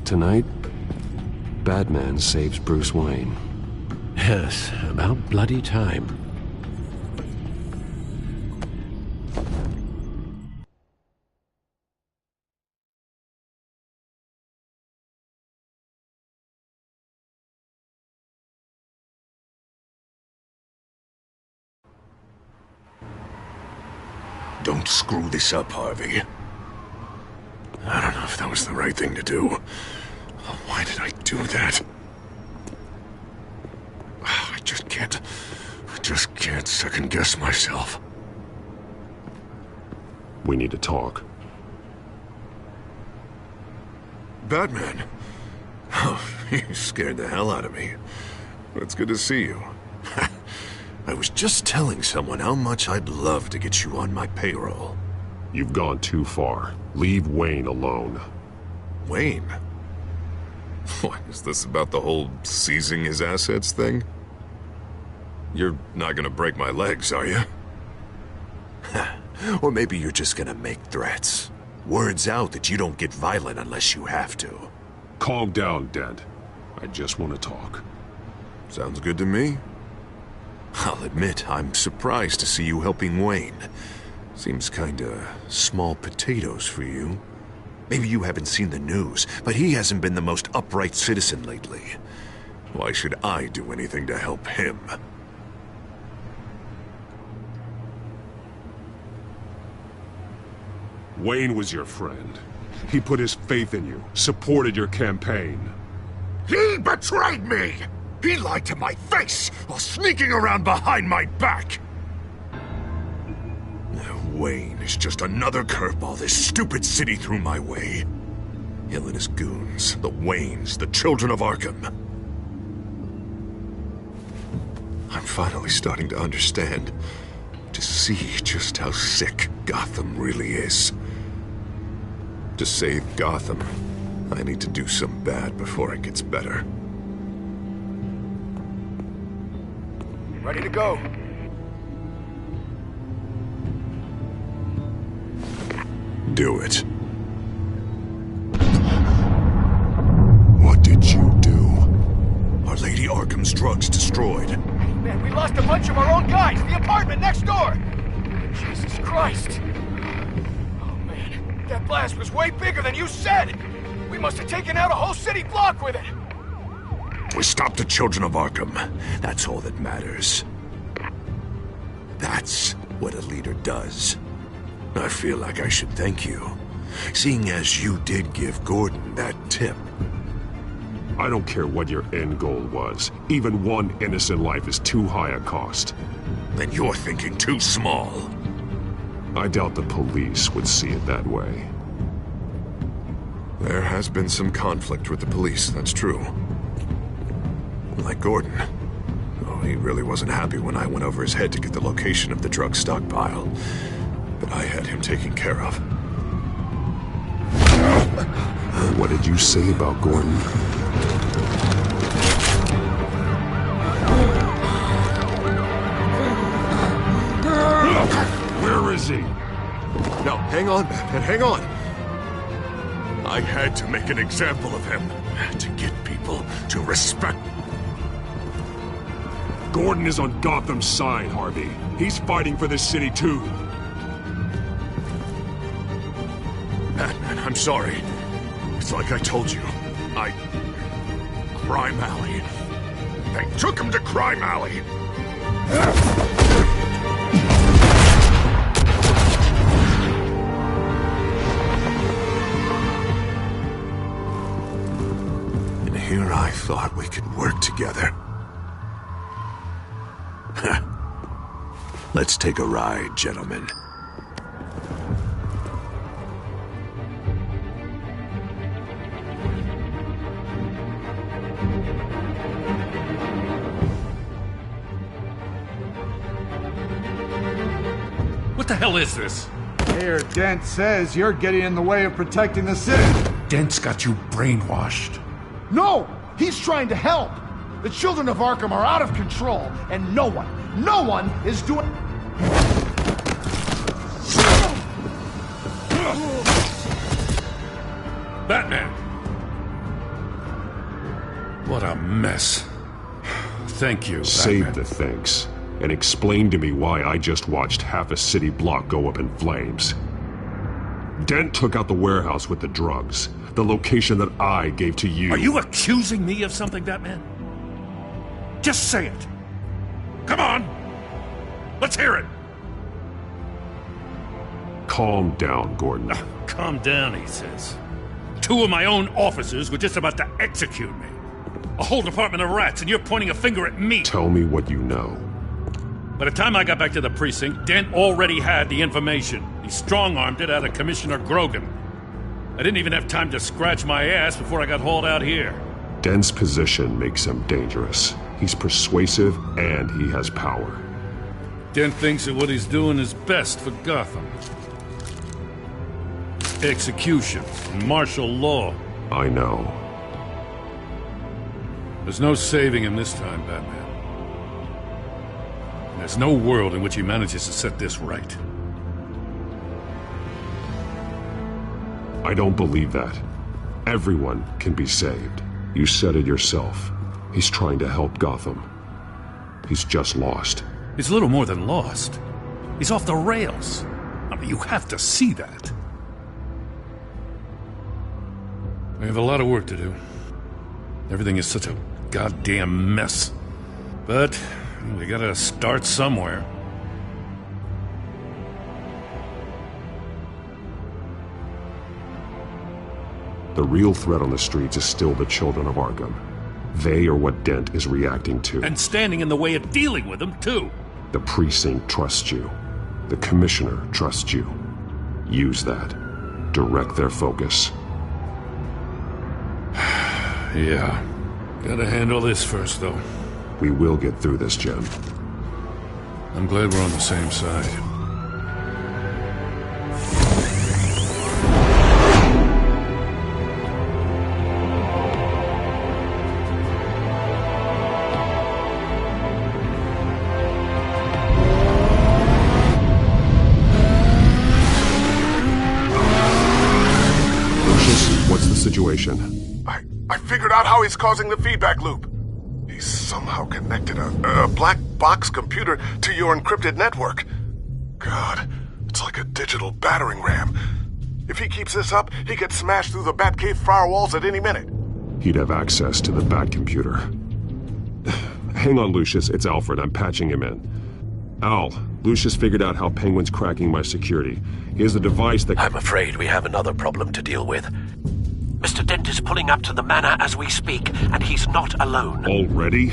Tonight, Batman saves Bruce Wayne. Yes, about bloody time. Don't screw this up, Harvey. I don't know if that was the right thing to do. Why did I do that? I just can't second-guess myself. We need to talk. Batman? Oh, you scared the hell out of me. It's good to see you. I was just telling someone how much I'd love to get you on my payroll. You've gone too far. Leave Wayne alone. Wayne? What, is this about the whole seizing his assets thing? You're not gonna break my legs, are you? Or maybe you're just gonna make threats. Words out that you don't get violent unless you have to. Calm down, Dent. I just want to talk. Sounds good to me. I'll admit, I'm surprised to see you helping Wayne. Seems kinda small potatoes for you. Maybe you haven't seen the news, but he hasn't been the most upright citizen lately. Why should I do anything to help him? Wayne was your friend. He put his faith in you, supported your campaign. He betrayed me! He lied to my face while sneaking around behind my back! Wayne is just another curveball this stupid city threw my way. Hill and his goons, the Waynes, the children of Arkham. I'm finally starting to understand, to see just how sick Gotham really is. To save Gotham, I need to do some bad before it gets better. Ready to go. Do it. What did you do? Our Lady Arkham's drugs destroyed. Man, we lost a bunch of our own guys. The apartment next door. Jesus Christ. Oh, man. That blast was way bigger than you said. We must have taken out a whole city block with it. We stopped the children of Arkham. That's all that matters. That's what a leader does. I feel like I should thank you, seeing as you did give Gordon that tip. I don't care what your end goal was. Even one innocent life is too high a cost. Then you're thinking too small. I doubt the police would see it that way. There has been some conflict with the police, that's true. Like Gordon. Oh, he really wasn't happy when I went over his head to get the location of the drug stockpile. But I had him taken care of. What did you say about Gordon? Where is he? No, hang on, Batman, hang on. I had to make an example of him. To get people to respect. Gordon is on Gotham's side, Harvey. He's fighting for this city, too. Batman, I'm sorry. It's like I told you. Crime Alley. They took him to Crime Alley. And here I thought we could work together. Let's take a ride, gentlemen. What the hell is this? Mayor Dent says you're getting in the way of protecting the city. Dent's got you brainwashed. No! He's trying to help! The children of Arkham are out of control, and no one is doing... Batman! What a mess. Thank you, Save Batman. the thanks, and explain to me why I just watched half a city block go up in flames. Dent took out the warehouse with the drugs, the location that I gave to you. Are you accusing me of something, Batman? Just say it. Come on! Let's hear it! Calm down, Gordon. Calm down, he says. 2 of my own officers were just about to execute me. A whole department of rats, and you're pointing a finger at me. Tell me what you know. By the time I got back to the precinct, Dent already had the information. He strong-armed it out of Commissioner Grogan. I didn't even have time to scratch my ass before I got hauled out here. Dent's position makes him dangerous. He's persuasive, and he has power. Dent thinks that what he's doing is best for Gotham. Execution, martial law. I know. There's no saving him this time, Batman. And there's no world in which he manages to set this right. I don't believe that. Everyone can be saved. You said it yourself. He's trying to help Gotham. He's just lost. He's a little more than lost. He's off the rails. I mean, you have to see that. We have a lot of work to do. Everything is such a goddamn mess. But we gotta start somewhere. The real threat on the streets is still the children of Arkham. They are what Dent is reacting to. And standing in the way of dealing with them, too. The precinct trusts you. The commissioner trusts you. Use that. Direct their focus. Yeah. Gotta handle this first, though. We will get through this, Jim. I'm glad we're on the same side. Lucius, what's the situation? I figured out how he's causing the feedback loop. He's somehow connected a black box computer to your encrypted network. God, it's like a digital battering ram. If he keeps this up, he could smash through the Batcave firewalls at any minute. He'd have access to the Bat computer. Hang on, Lucius. It's Alfred. I'm patching him in. Al, Lucius figured out how Penguin's cracking my security. He has a device that... I'm afraid we have another problem to deal with. Mr. Dent is pulling up to the manor as we speak, and he's not alone. Already?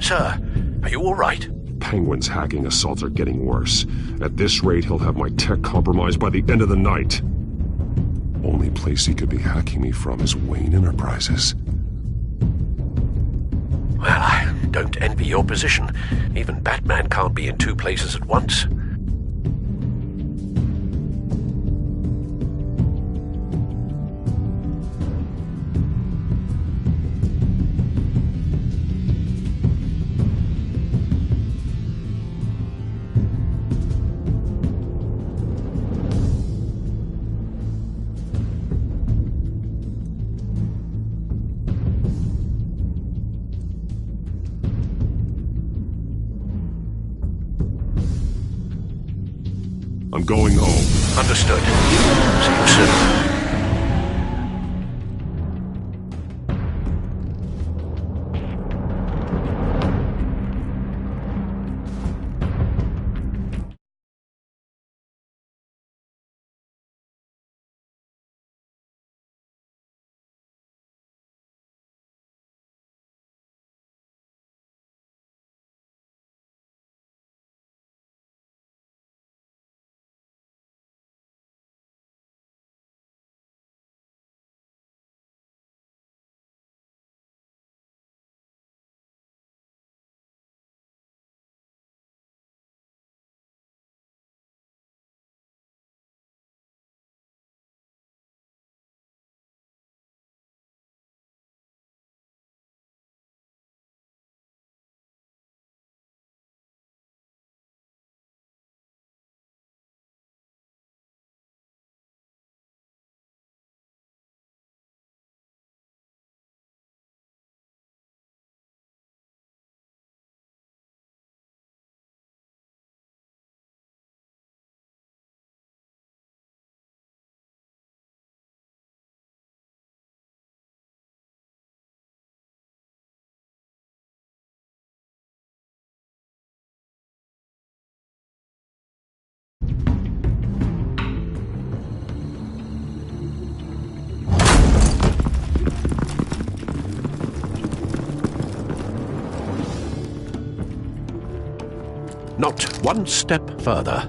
Sir, are you all right? Penguin's hacking assaults are getting worse. At this rate, he'll have my tech compromised by the end of the night. Only place he could be hacking me from is Wayne Enterprises. Well, I don't envy your position. Even Batman can't be in 2 places at once. I'm going home. Understood. See you soon. Not one step further.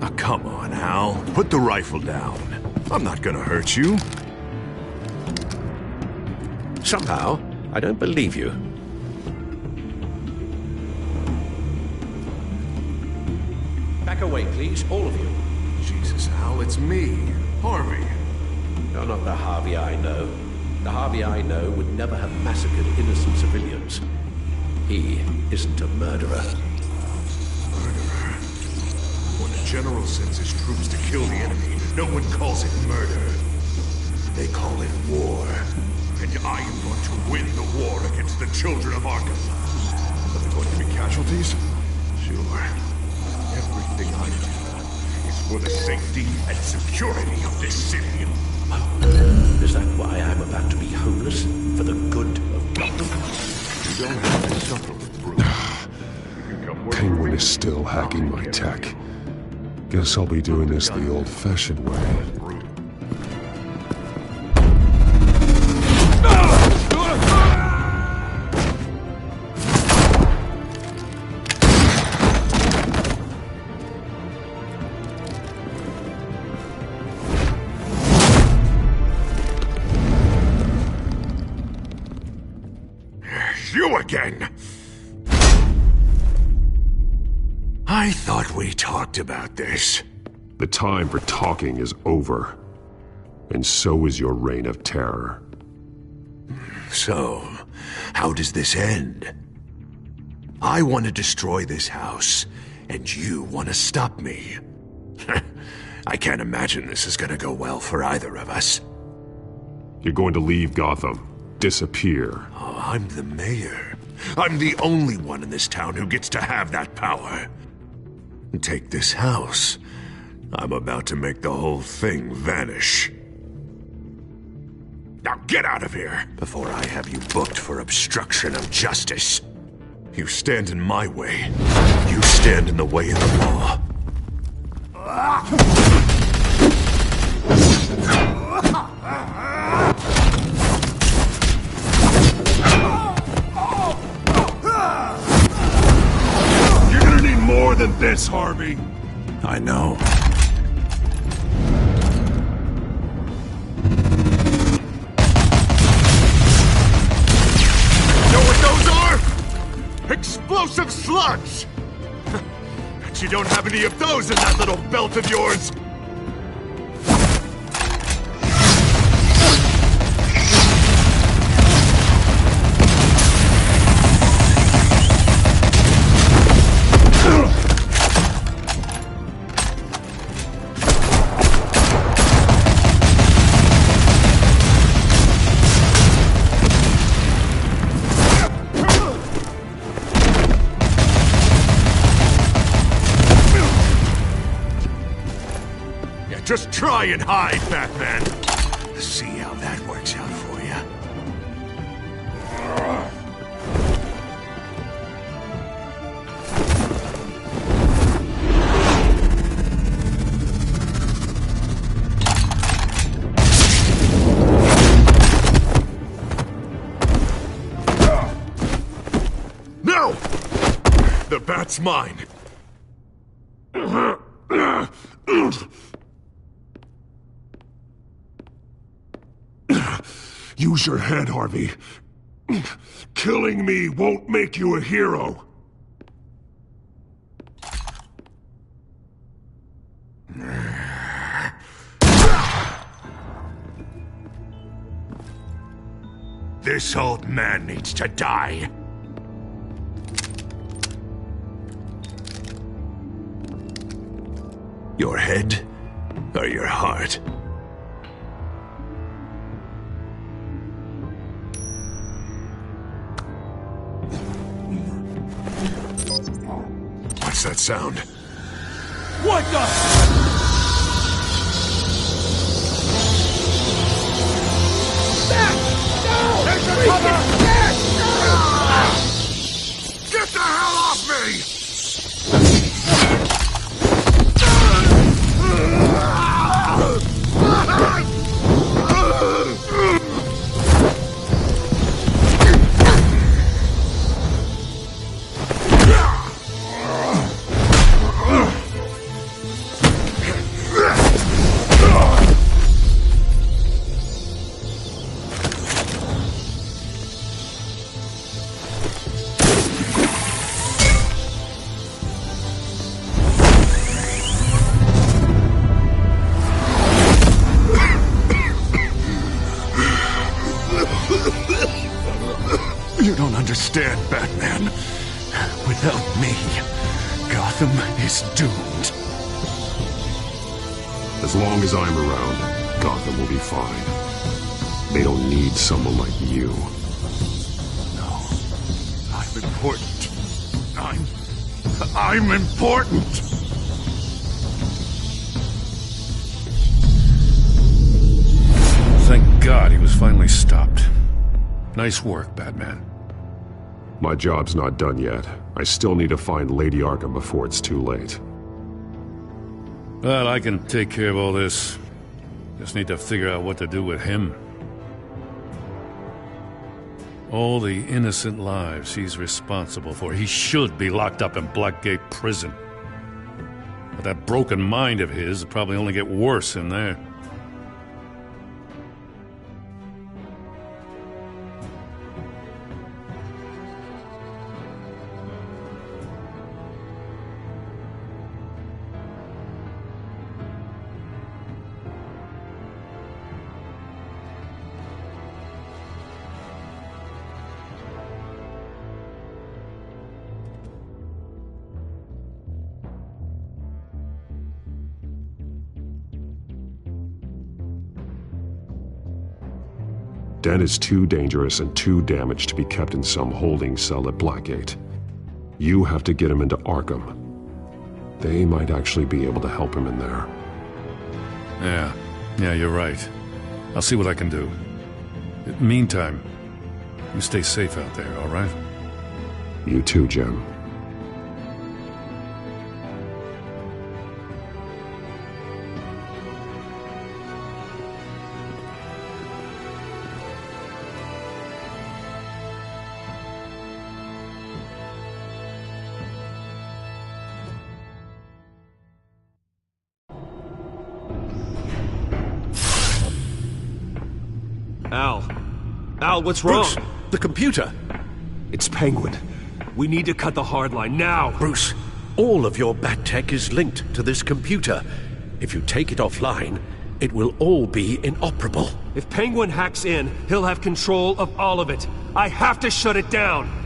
Now, come on, Al. Put the rifle down. I'm not gonna hurt you. Somehow, I don't believe you. Back away, please, all of you. Jesus, Al, it's me, Harvey. You're not the Harvey I know. The Harvey I know would never have massacred innocent civilians. He isn't a murderer. Murderer? When a general sends his troops to kill the enemy, no one calls it murder. They call it war. And I am going to win the war against the children of Arkham. Are there going to be casualties? Sure. Everything I do is for the safety and security of this city. Oh, is that why I'm about to be homeless? For the good of Gotham? You don't have to suffer with Bruce. Penguin is still hacking my tech. Guess I'll be doing this the old-fashioned way. You again! I thought we talked about this. The time for talking is over. And so is your reign of terror. So, how does this end? I want to destroy this house, and you want to stop me. I can't imagine this is gonna go well for either of us. You're going to leave Gotham. Disappear. Oh, I'm the mayor. I'm the only one in this town who gets to have that power. Take this house. I'm about to make the whole thing vanish. Now get out of here, before I have you booked for obstruction of justice. You stand in my way. You stand in the way of the law. You're gonna need more than this, Harvey. I know. Know what those are? Explosive slugs! Bet you don't have any of those in that little belt of yours! Just try and hide, Batman. See how that works out for you. No! The bat's mine. Use your head, Harvey. Killing me won't make you a hero. This old man needs to die. Your head or your heart? What's that sound? What the? Get the hell off me! understand, Batman. Without me, Gotham is doomed. As long as I'm around, Gotham will be fine. They don't need someone like you. No. I'm important. I'm important! Thank God he was finally stopped. Nice work, Batman. My job's not done yet. I still need to find Lady Arkham before it's too late. Well, I can take care of all this. Just need to figure out what to do with him. All the innocent lives he's responsible for. He should be locked up in Blackgate Prison. But that broken mind of his will probably only get worse in there. Den is too dangerous and too damaged to be kept in some holding cell at Blackgate. You have to get him into Arkham. They might actually be able to help him in there. Yeah, you're right. I'll see what I can do. Meantime, you stay safe out there, all right? You too, Jim. Al, what's wrong? Bruce, the computer. It's Penguin. We need to cut the hard line now. Bruce, all of your bat tech is linked to this computer. If you take it offline, it will all be inoperable. If Penguin hacks in, he'll have control of all of it. I have to shut it down.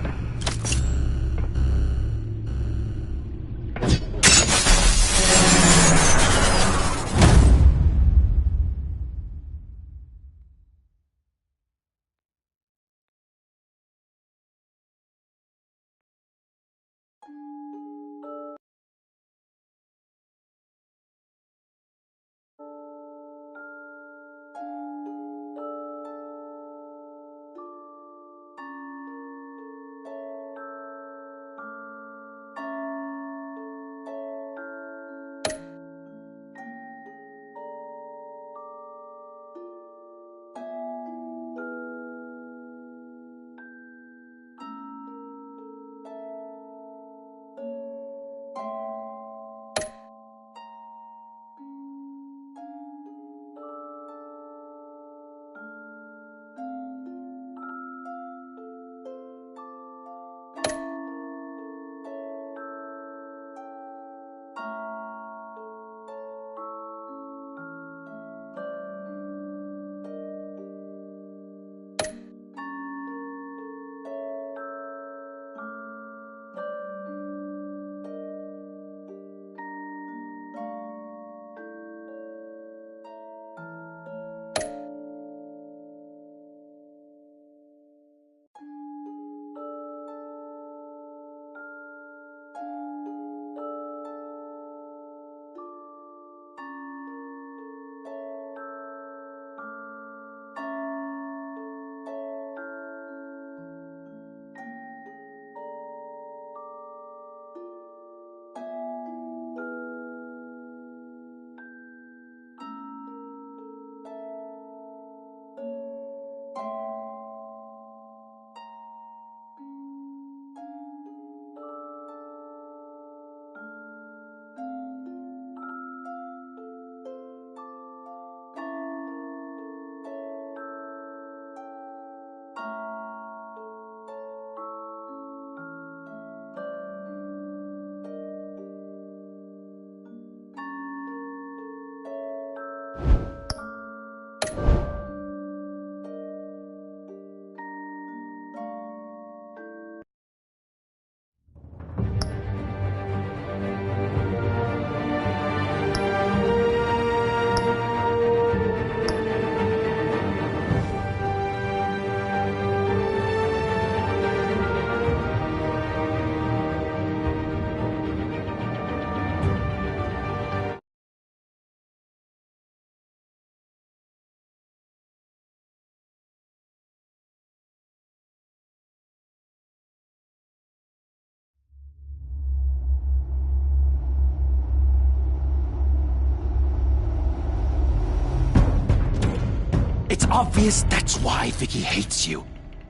obvious that's why Vicky hates you.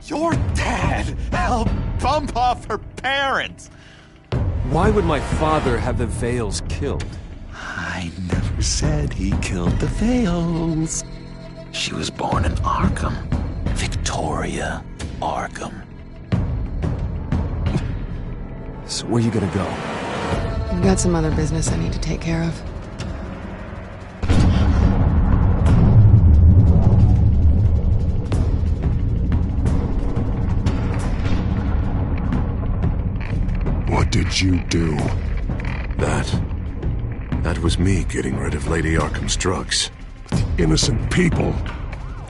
Your dad helped bump off her parents. Why would my father have the Vales killed? I never said he killed the Vales. She was born in Arkham. Victoria Arkham. So where you gonna go? I've got some other business I need to take care of. What did you do? That was me getting rid of Lady Arkham's drugs. Innocent people.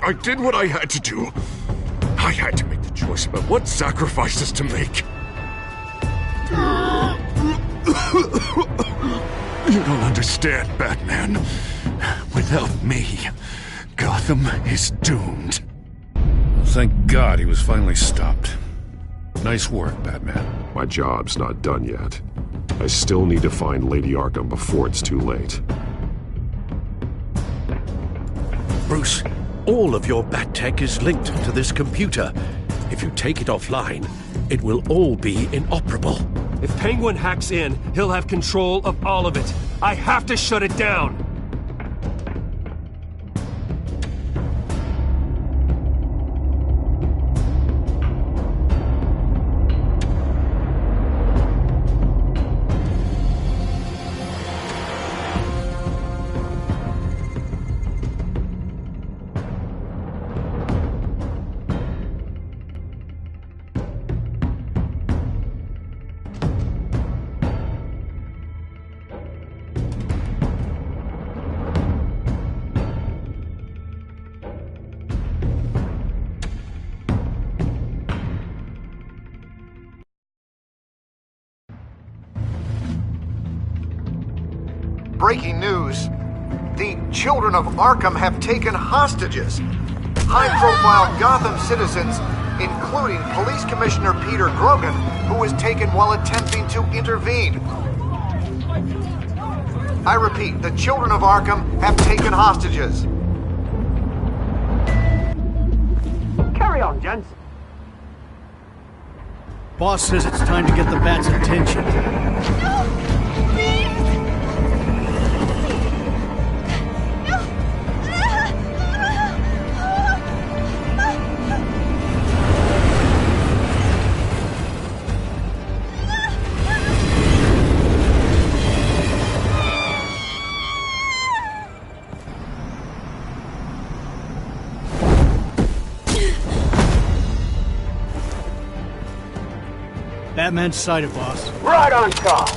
I did what I had to do. I had to make the choice about what sacrifices to make. You don't understand, Batman. Without me, Gotham is doomed. Thank God he was finally stopped. Nice work, Batman. My job's not done yet. I still need to find Lady Arkham before it's too late. Bruce, all of your bat tech is linked to this computer. If you take it offline, it will all be inoperable. If Penguin hacks in, he'll have control of all of it. I have to shut it down! Breaking news. The children of Arkham have taken hostages. High-profile Gotham citizens, including Police Commissioner Peter Grogan, who was taken while attempting to intervene. I repeat, the children of Arkham have taken hostages. Carry on, gents. Boss says it's time to get the Bat's attention. No! Batman's sighted, boss. Right on top.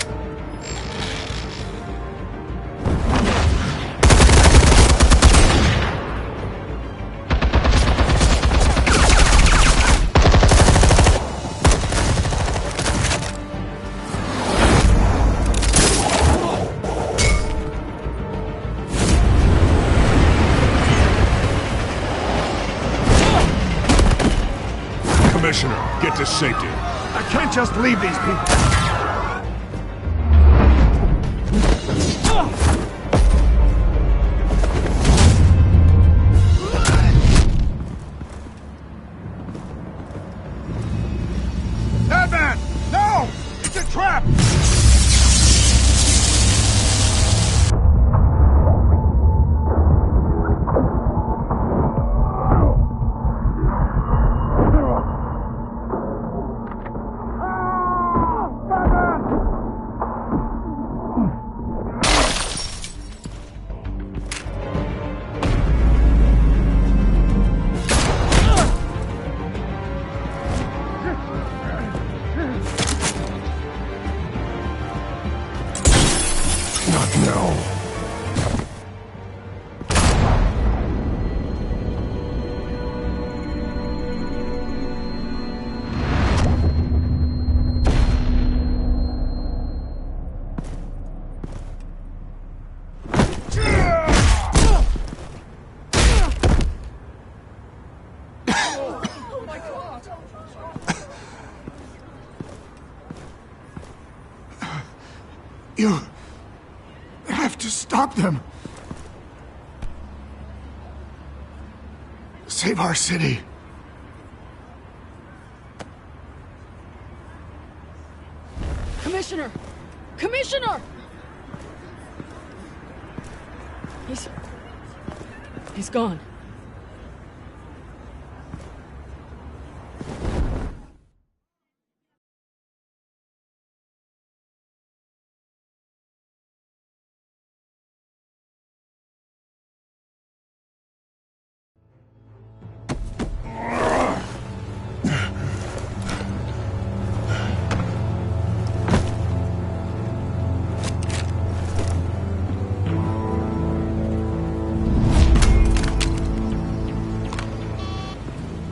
Commissioner, get to safety. I can't just leave these people. Batman! No! It's a trap! You have to stop them. Save our city. Commissioner! Commissioner! He's gone.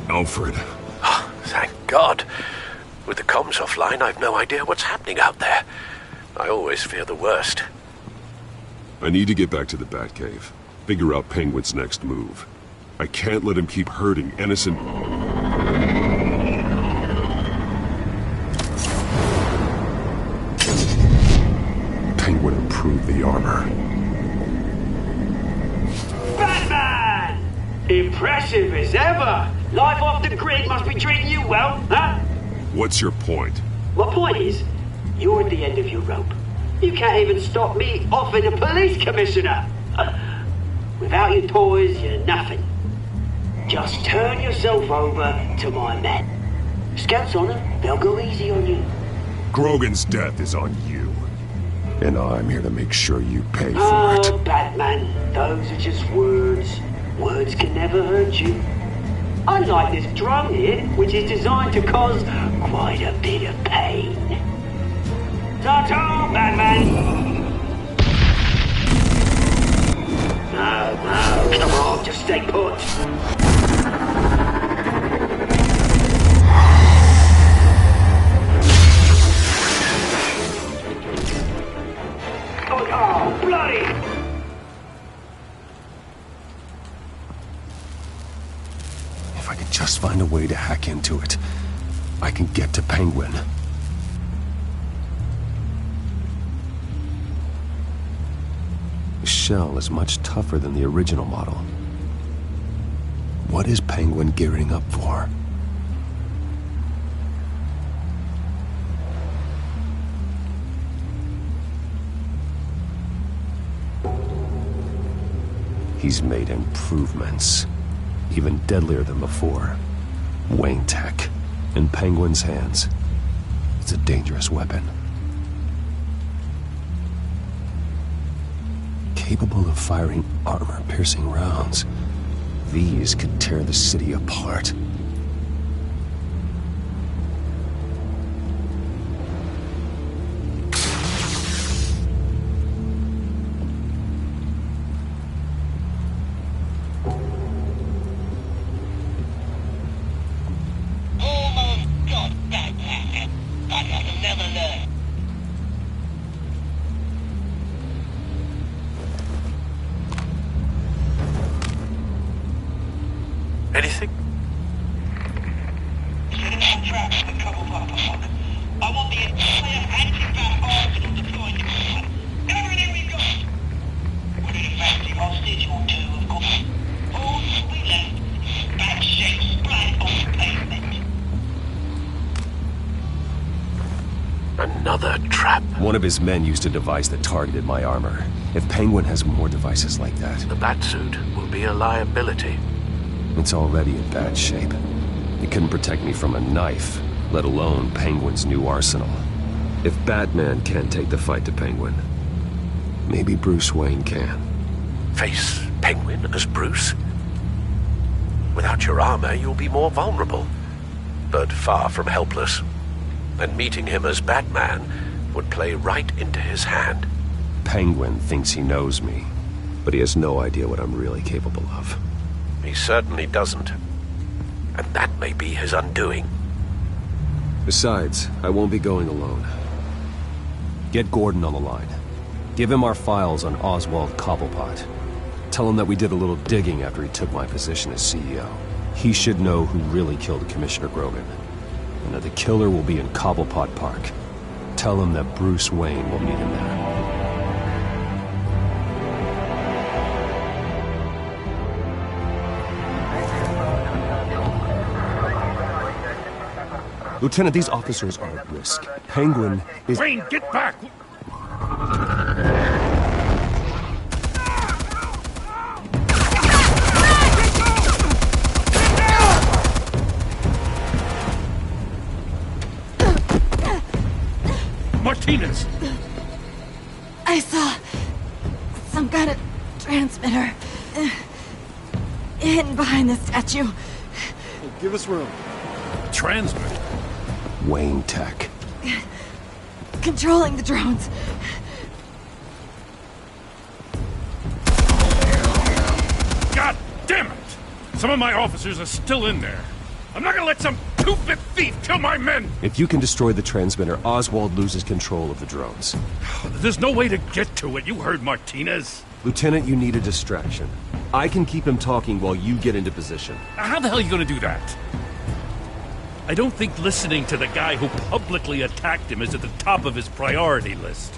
Alfred. Oh, thank God. With the comms offline, I've no idea what's happening out there. I always fear the worst. I need to get back to the Batcave. Figure out Penguin's next move. I can't let him keep hurting innocent... Penguin improved the armor. Batman! Impressive as ever! Life off the grid must be treating you well, huh? What's your point? My point is, you're at the end of your rope. You can't even stop me offing a police commissioner. Without your toys, you're nothing. Just turn yourself over to my men. Scouts on them, they'll go easy on you. Grogan's death is on you. And I'm here to make sure you pay for it. Oh, Batman, those are just words. Words can never hurt you. Unlike this drone here, which is designed to cause quite a bit of pain. Ta-ta, Batman! No, come on, just stay put. Oh, bloody! If I could just find a way to hack into it, I can get to Penguin. The shell is much tougher than the original model. What is Penguin gearing up for? He's made improvements, even deadlier than before. Wayne Tech, in Penguin's hands. It's a dangerous weapon. Capable of firing armor-piercing rounds. These could tear the city apart. Anything? I want the entire anti-bat arsenal deployed to combat. Everything we've got! We're in a fancy hostage or two, of course. All we left is bad shape splat on the pavement. Another trap. One of his men used a device that targeted my armor. If Penguin has more devices like that... The Batsuit will be a liability. It's already in bad shape. It couldn't protect me from a knife, let alone Penguin's new arsenal. If Batman can't take the fight to Penguin, maybe Bruce Wayne can. Face Penguin as Bruce? Without your armor, you'll be more vulnerable, but far from helpless. And meeting him as Batman would play right into his hand. Penguin thinks he knows me, but he has no idea what I'm really capable of. He certainly doesn't. And that may be his undoing. Besides, I won't be going alone. Get Gordon on the line. Give him our files on Oswald Cobblepot. Tell him that we did a little digging after he took my position as CEO. He should know who really killed Commissioner Grogan, and that the killer will be in Cobblepot Park. Tell him that Bruce Wayne will meet him there. Lieutenant, these officers are at risk. Penguin is... Wayne, get back! Martinez! I saw some kind of transmitter hidden behind the statue. Give us room. Transmitter? Wayne Tech. Controlling the drones. God damn it! Some of my officers are still in there. I'm not gonna let some two-bit thief kill my men! If you can destroy the transmitter, Oswald loses control of the drones. There's no way to get to it. You heard Martinez. Lieutenant, you need a distraction. I can keep him talking while you get into position. How the hell are you gonna do that? I don't think listening to the guy who publicly attacked him is at the top of his priority list.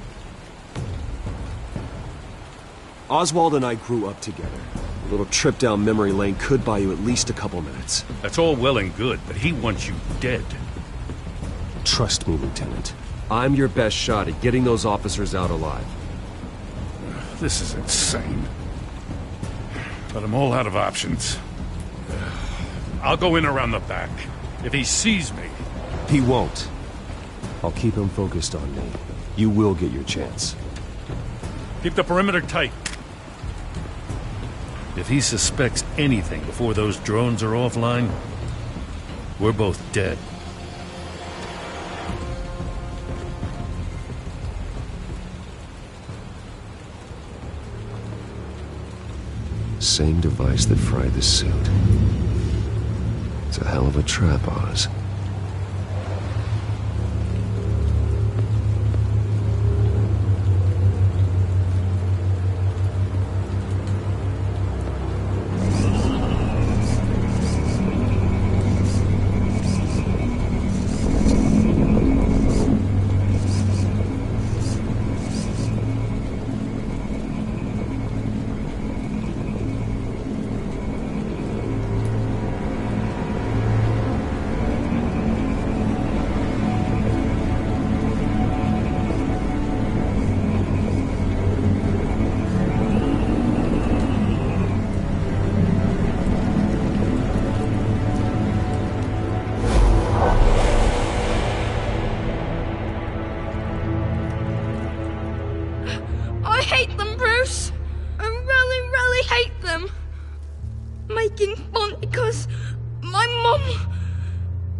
Oswald and I grew up together. A little trip down memory lane could buy you at least a couple minutes. That's all well and good, but he wants you dead. Trust me, Lieutenant. I'm your best shot at getting those officers out alive. This is insane. But I'm all out of options. I'll go in around the back. If he sees me... He won't. I'll keep him focused on me. You will get your chance. Keep the perimeter tight. If he suspects anything before those drones are offline, we're both dead. Same device that fried the suit. It's a hell of a trap, Oz. Making fun because my mom...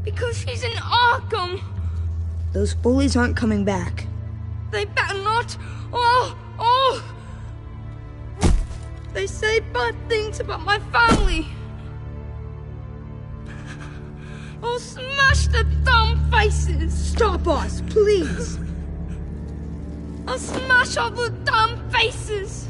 because she's in Arkham. Those bullies aren't coming back. They better not. They say bad things about my family. I'll smash the dumb faces. Stop us, please. I'll smash all the dumb faces.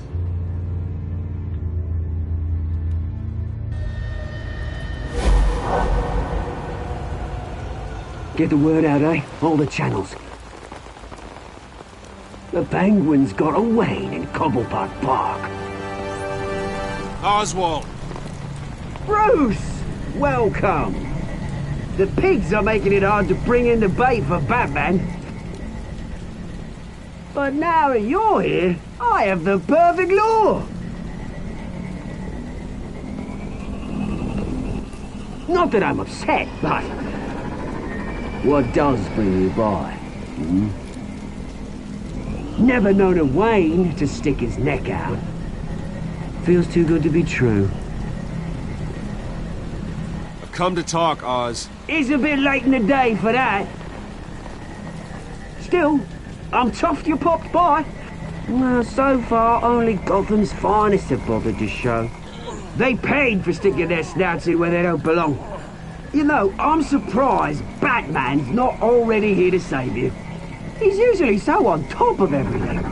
Get the word out, eh? All the channels. The Penguin's got a Wayne in Cobblepot Park. Oswald! Bruce! Welcome! The pigs are making it hard to bring in the bait for Batman. But now that you're here, I have the perfect lure! Not that I'm upset, but... what does bring you by? Hmm? Never known a Wayne to stick his neck out. Feels too good to be true. I've come to talk, Oz. It's a bit late in the day for that. Still, I'm chuffed you popped by. Well, so far, only Gotham's finest have bothered to show. They paid for sticking their snouts in where they don't belong. You know, I'm surprised Batman's not already here to save you. He's usually so on top of everything.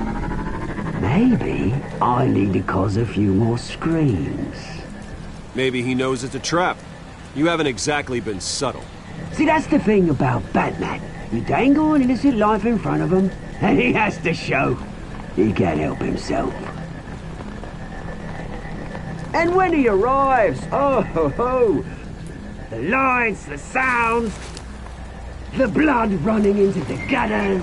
Maybe I need to cause a few more screams. Maybe he knows it's a trap. You haven't exactly been subtle. See, that's the thing about Batman. You dangle an innocent life in front of him, and he has to show he can't help himself. And when he arrives, oh ho ho! The lights, the sounds... The blood running into the gutters.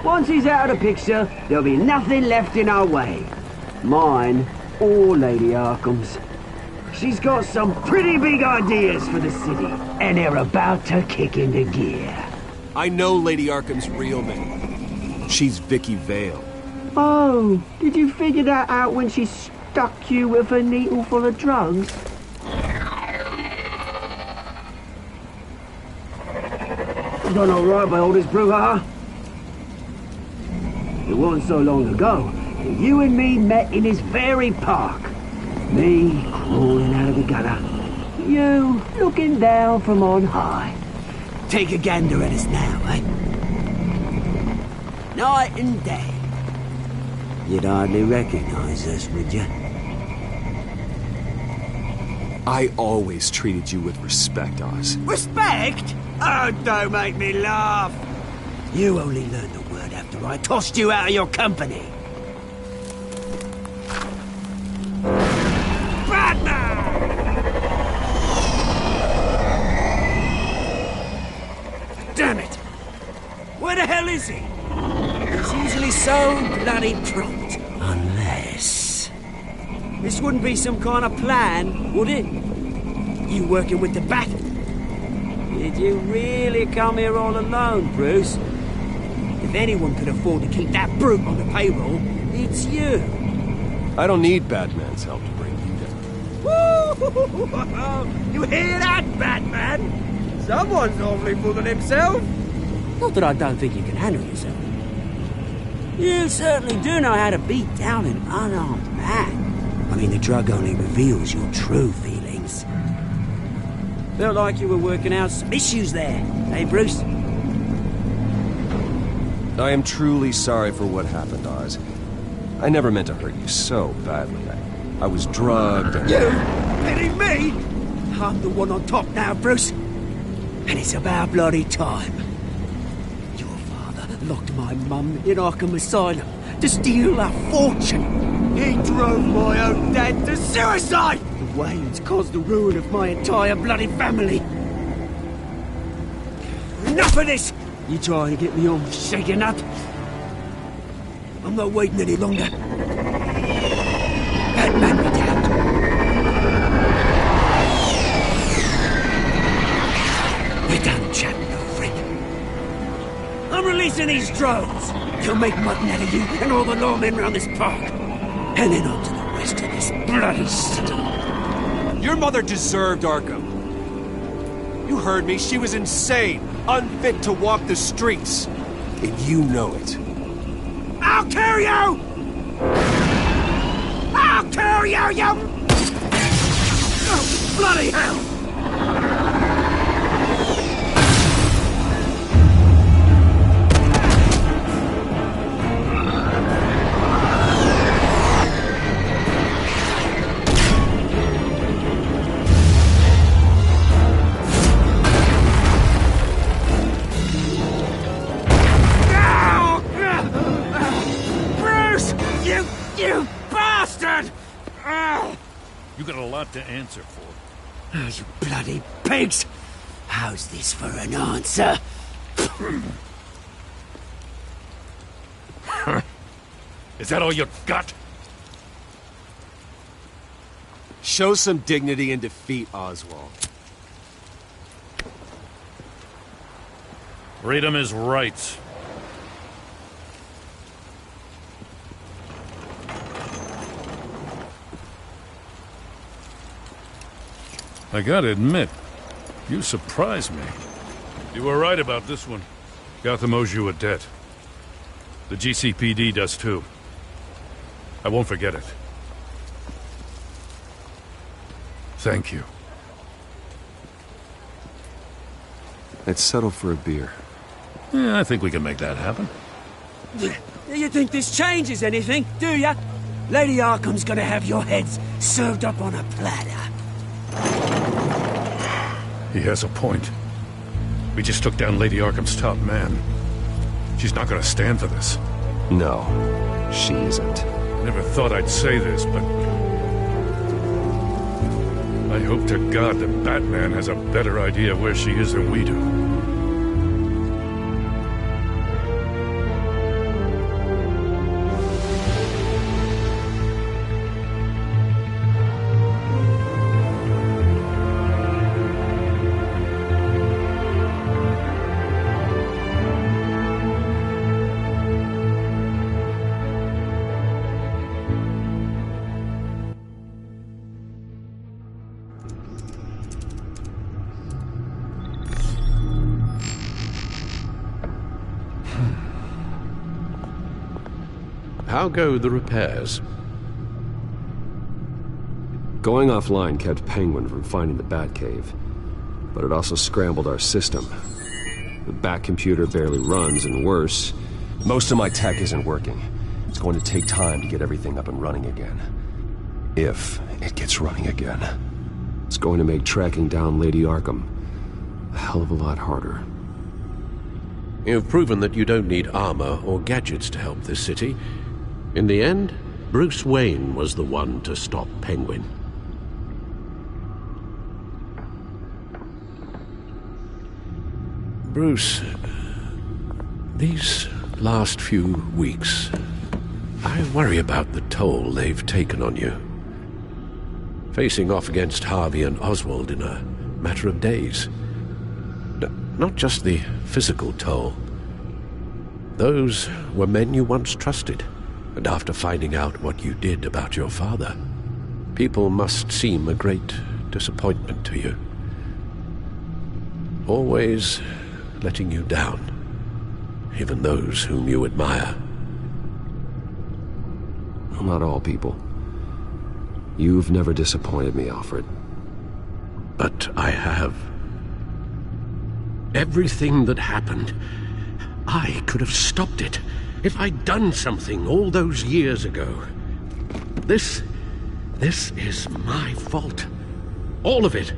Once he's out of the picture, there'll be nothing left in our way. Mine or Lady Arkham's. She's got some pretty big ideas for the city, and they're about to kick into gear. I know Lady Arkham's real name. She's Vicky Vale. Oh, did you figure that out when she stuck you with a needle full of drugs? Done all right by all this brouhaha. It wasn't so long ago that you and me met in this very park. Me crawling out of the gutter. You looking down from on high. Take a gander at us now, eh? Night and day. You'd hardly recognize us, would you? I always treated you with respect, Oz. Respect? Oh, don't make me laugh. You only learned the word after I tossed you out of your company. Damn it! Where the hell is he? He's usually so bloody prompt. Unless... This wouldn't be some kind of plan, would it? You working with the Bat? Did you really come here all alone, Bruce? If anyone could afford to keep that brute on the payroll, it's you. I don't need Batman's help to bring you down. Woo! You hear that, Batman? Someone's awfully full of himself. Not that I don't think you can handle yourself. You certainly do know how to beat down an unarmed man. I mean, the drug only reveals your true feelings. Felt like you were working out some issues there, eh, Bruce? I am truly sorry for what happened, Oz. I never meant to hurt you so badly. I was drugged and... You? Pity me? I'm the one on top now, Bruce. And it's about bloody time. Your father locked my mum in Arkham Asylum to steal a fortune. He drove my own dad to suicide! The Waynes caused the ruin of my entire bloody family. Enough of this! You trying to get me on shaking nut? I'm not waiting any longer. Batman me down. We're done chatting, old friend. I'm releasing these drones. They'll make mutton out of you and all the lawmen around this park. And then on to the rest of this bloody city. Your mother deserved Arkham. You heard me. She was insane, unfit to walk the streets. And you know it. I'll kill you! I'll kill you, you... Oh, bloody hell! You bastard! You got a lot to answer for. Oh, you bloody pigs! How's this for an answer? Is that all you got? Show some dignity in defeat, Oswald. Freedom is rights. I gotta admit, you surprised me. You were right about this one. Gotham owes you a debt. The GCPD does too. I won't forget it. Thank you. Let's settle for a beer. Yeah, I think we can make that happen. You think this changes anything, do ya? Lady Arkham's gonna have your heads served up on a platter. He has a point. We just took down Lady Arkham's top man. She's not gonna stand for this. No, she isn't. Never thought I'd say this, but... I hope to God that Batman has a better idea where she is than we do. How go the repairs? Going offline kept Penguin from finding the Batcave, but it also scrambled our system. The Bat computer barely runs, and worse, most of my tech isn't working. It's going to take time to get everything up and running again. If it gets running again. It's going to make tracking down Lady Arkham a hell of a lot harder. You've proven that you don't need armor or gadgets to help this city. In the end, Bruce Wayne was the one to stop Penguin. Bruce, these last few weeks, I worry about the toll they've taken on you. Facing off against Harvey and Oswald in a matter of days. Not just the physical toll. Those were men you once trusted, and after finding out what you did about your father, people must seem a great disappointment to you. Always letting you down, even those whom you admire. Not all people. You've never disappointed me, Alfred. But I have. Everything that happened, I could have stopped it if I'd done something all those years ago. This is my fault. All of it.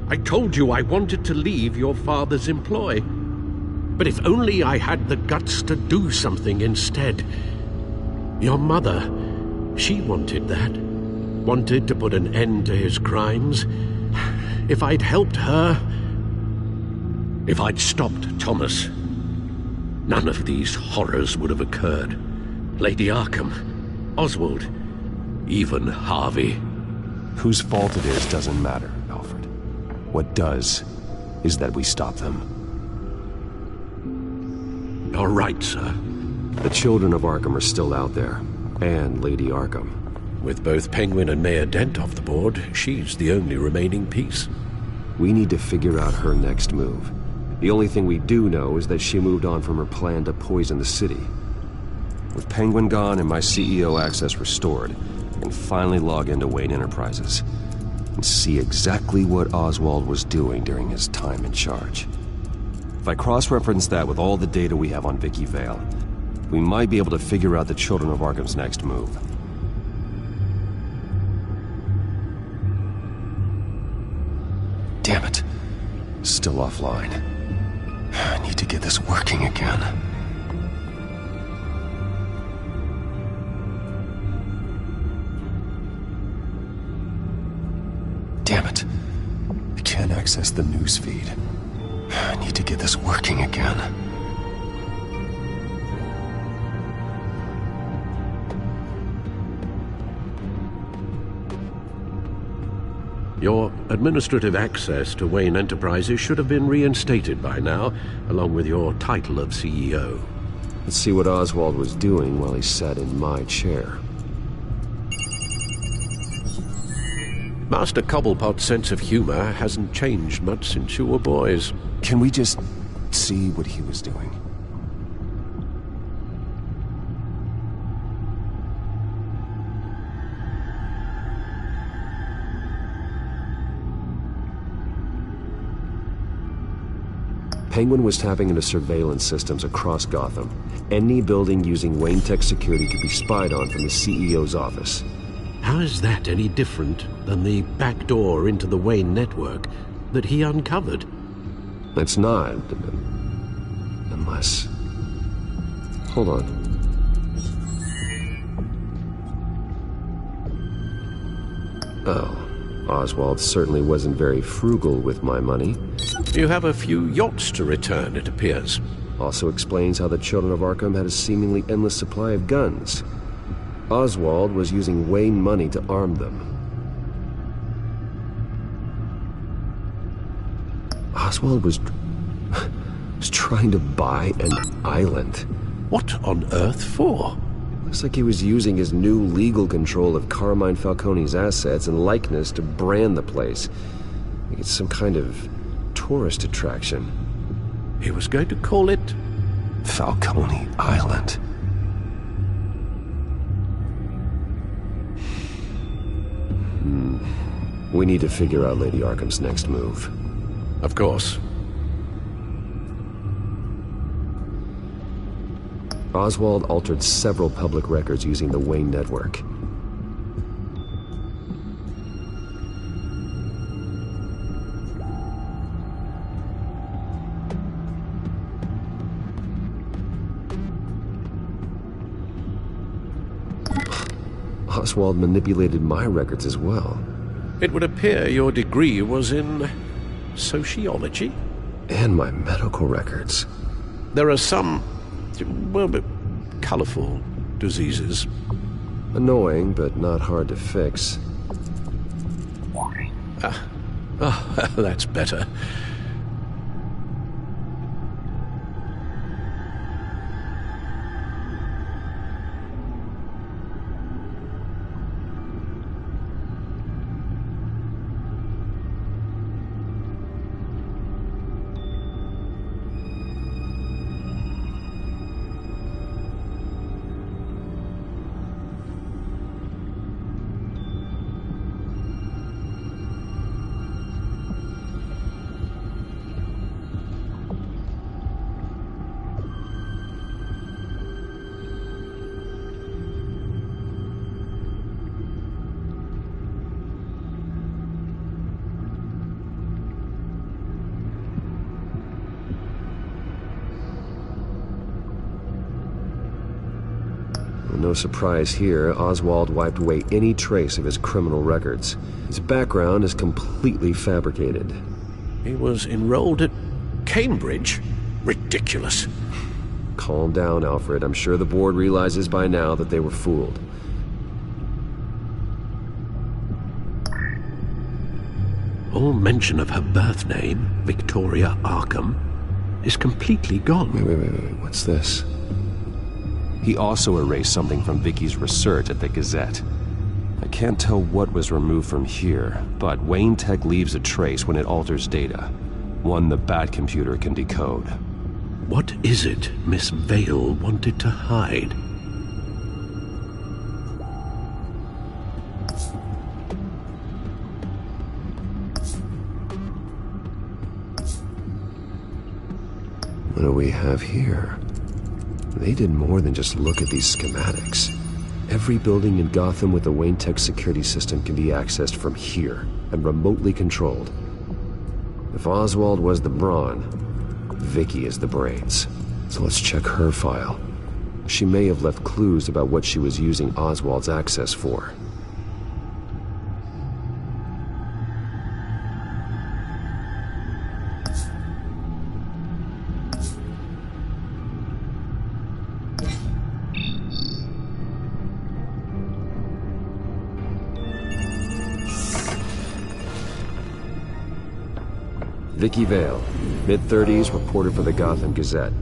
I told you I wanted to leave your father's employ. But if only I had the guts to do something instead. Your mother, she wanted that. Wanted to put an end to his crimes. If I'd helped her, if I'd stopped Thomas, none of these horrors would have occurred. Lady Arkham, Oswald, even Harvey. Whose fault it is doesn't matter, Alfred. What does is that we stop them. You're right, sir. The children of Arkham are still out there, and Lady Arkham. With both Penguin and Mayor Dent off the board, she's the only remaining piece. We need to figure out her next move. The only thing we do know is that she moved on from her plan to poison the city. With Penguin gone and my CEO access restored, I can finally log into Wayne Enterprises and see exactly what Oswald was doing during his time in charge. If I cross-reference that with all the data we have on Vicky Vale, we might be able to figure out the Children of Arkham's next move. Damn it. Still offline. I need to get this working again. Damn it. I can't access the news feed. I need to get this working again. Your administrative access to Wayne Enterprises should have been reinstated by now, along with your title of CEO. Let's see what Oswald was doing while he sat in my chair. Master Cobblepot's sense of humor hasn't changed much since you were boys. Can we just see what he was doing? Penguin was tapping into surveillance systems across Gotham. Any building using Wayne Tech security could be spied on from the CEO's office. How is that any different than the back door into the Wayne network that he uncovered? It's not. Unless... Hold on. Oh. Oswald certainly wasn't very frugal with my money. You have a few yachts to return, it appears. Also explains how the Children of Arkham had a seemingly endless supply of guns. Oswald was using Wayne money to arm them. Oswald was trying to buy an island. What on earth for? Looks like he was using his new legal control of Carmine Falcone's assets and likeness to brand the place. Like it's some kind of tourist attraction. He was going to call it... Falcone Island. We need to figure out Lady Arkham's next move. Of course. Oswald altered several public records using the Wayne network. Oswald manipulated my records as well. It would appear your degree was in sociology? And my medical records. There are some, well, colorful diseases. Annoying, but not hard to fix. That's better. No surprise here, Oswald wiped away any trace of his criminal records. His background is completely fabricated. He was enrolled at Cambridge? Ridiculous. Calm down, Alfred. I'm sure the board realizes by now that they were fooled. All mention of her birth name, Victoria Arkham, is completely gone. Wait. What's this? He also erased something from Vicky's research at the Gazette. I can't tell what was removed from here, but Wayne Tech leaves a trace when it alters data. One the Bat computer can decode. What is it Miss Vale wanted to hide? What do we have here? They did more than just look at these schematics. Every building in Gotham with the Wayne Tech security system can be accessed from here and remotely controlled. If Oswald was the brawn, Vicky is the brains. So let's check her file. She may have left clues about what she was using Oswald's access for. Vicky Vale, mid-30s, reporter for the Gotham Gazette.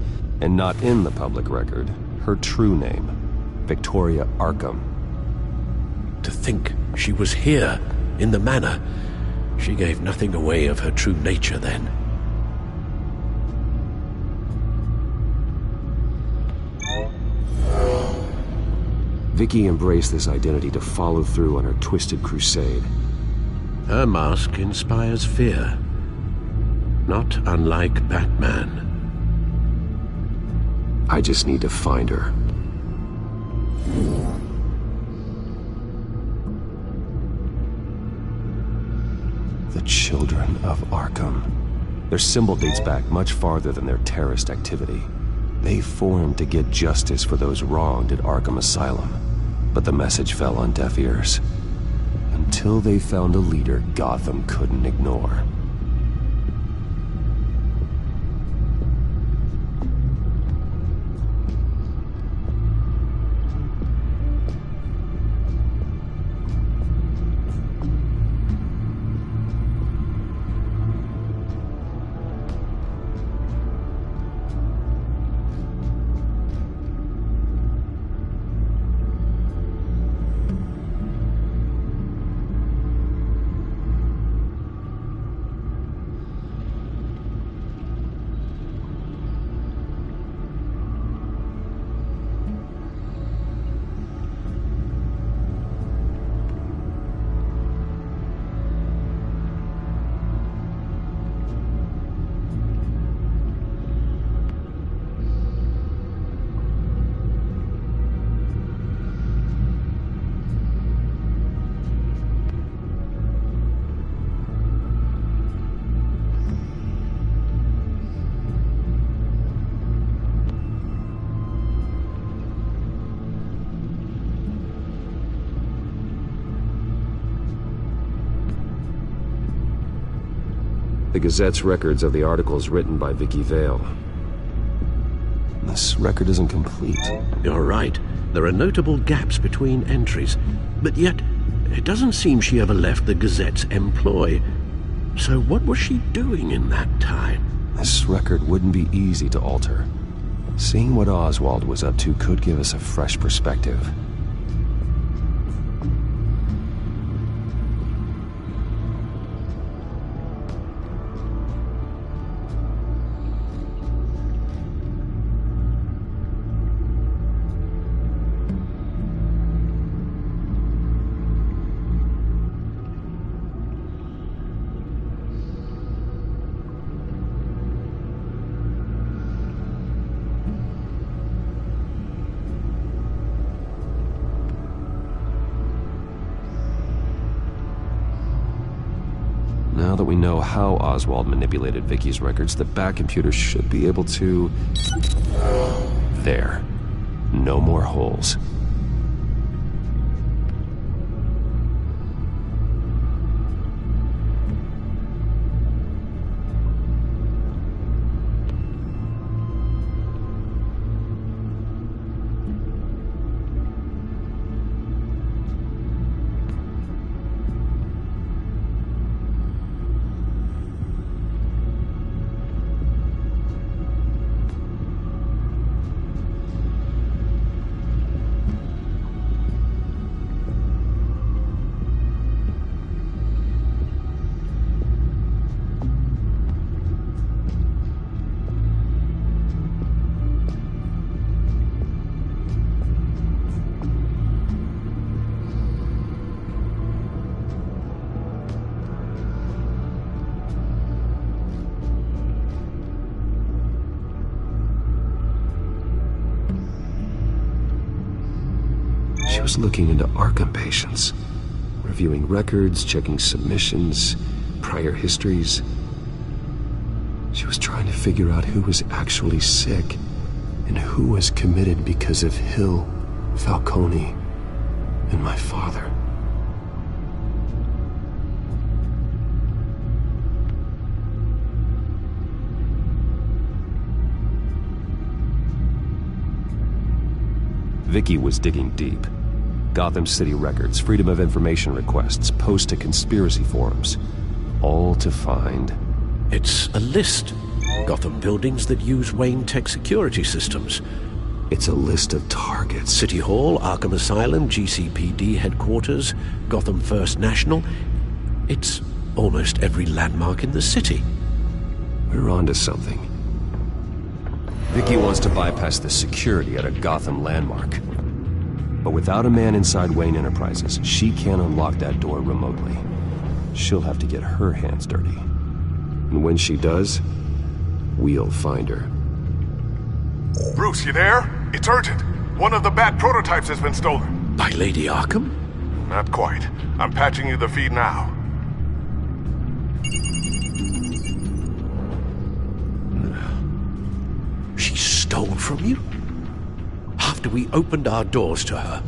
And not in the public record, her true name, Victoria Arkham. To think she was here, in the manor. She gave nothing away of her true nature then. Vicky embraced this identity to follow through on her twisted crusade. Her mask inspires fear. Not unlike Batman. I just need to find her. The Children of Arkham. Their symbol dates back much farther than their terrorist activity. They formed to get justice for those wronged at Arkham Asylum. But the message fell on deaf ears. Until they found a leader Gotham couldn't ignore. The Gazette's records of the articles written by Vicky Vale. This record isn't complete. You're right. There are notable gaps between entries, but yet it doesn't seem she ever left the Gazette's employ. So what was she doing in that time? This record wouldn't be easy to alter. Seeing what Oswald was up to could give us a fresh perspective. Now that we know how Oswald manipulated Vicky's records, the back computer should be able to... There. No more holes. She was looking into Arkham patients, reviewing records, checking submissions, prior histories. She was trying to figure out who was actually sick and who was committed because of Hill, Falcone, and my father. Vicky was digging deep. Gotham City records, Freedom of Information requests, posts to conspiracy forums. All to find... It's a list. Gotham buildings that use Wayne Tech security systems. It's a list of targets. City Hall, Arkham Asylum, GCPD headquarters, Gotham First National. It's almost every landmark in the city. We're onto something. Vicky wants to bypass the security at a Gotham landmark. But without a man inside Wayne Enterprises, she can't unlock that door remotely. She'll have to get her hands dirty. And when she does, we'll find her. Bruce, you there? It's urgent. One of the Bat prototypes has been stolen. By Lady Arkham? Not quite. I'm patching you the feed now. She stole from you? After we opened our doors to her?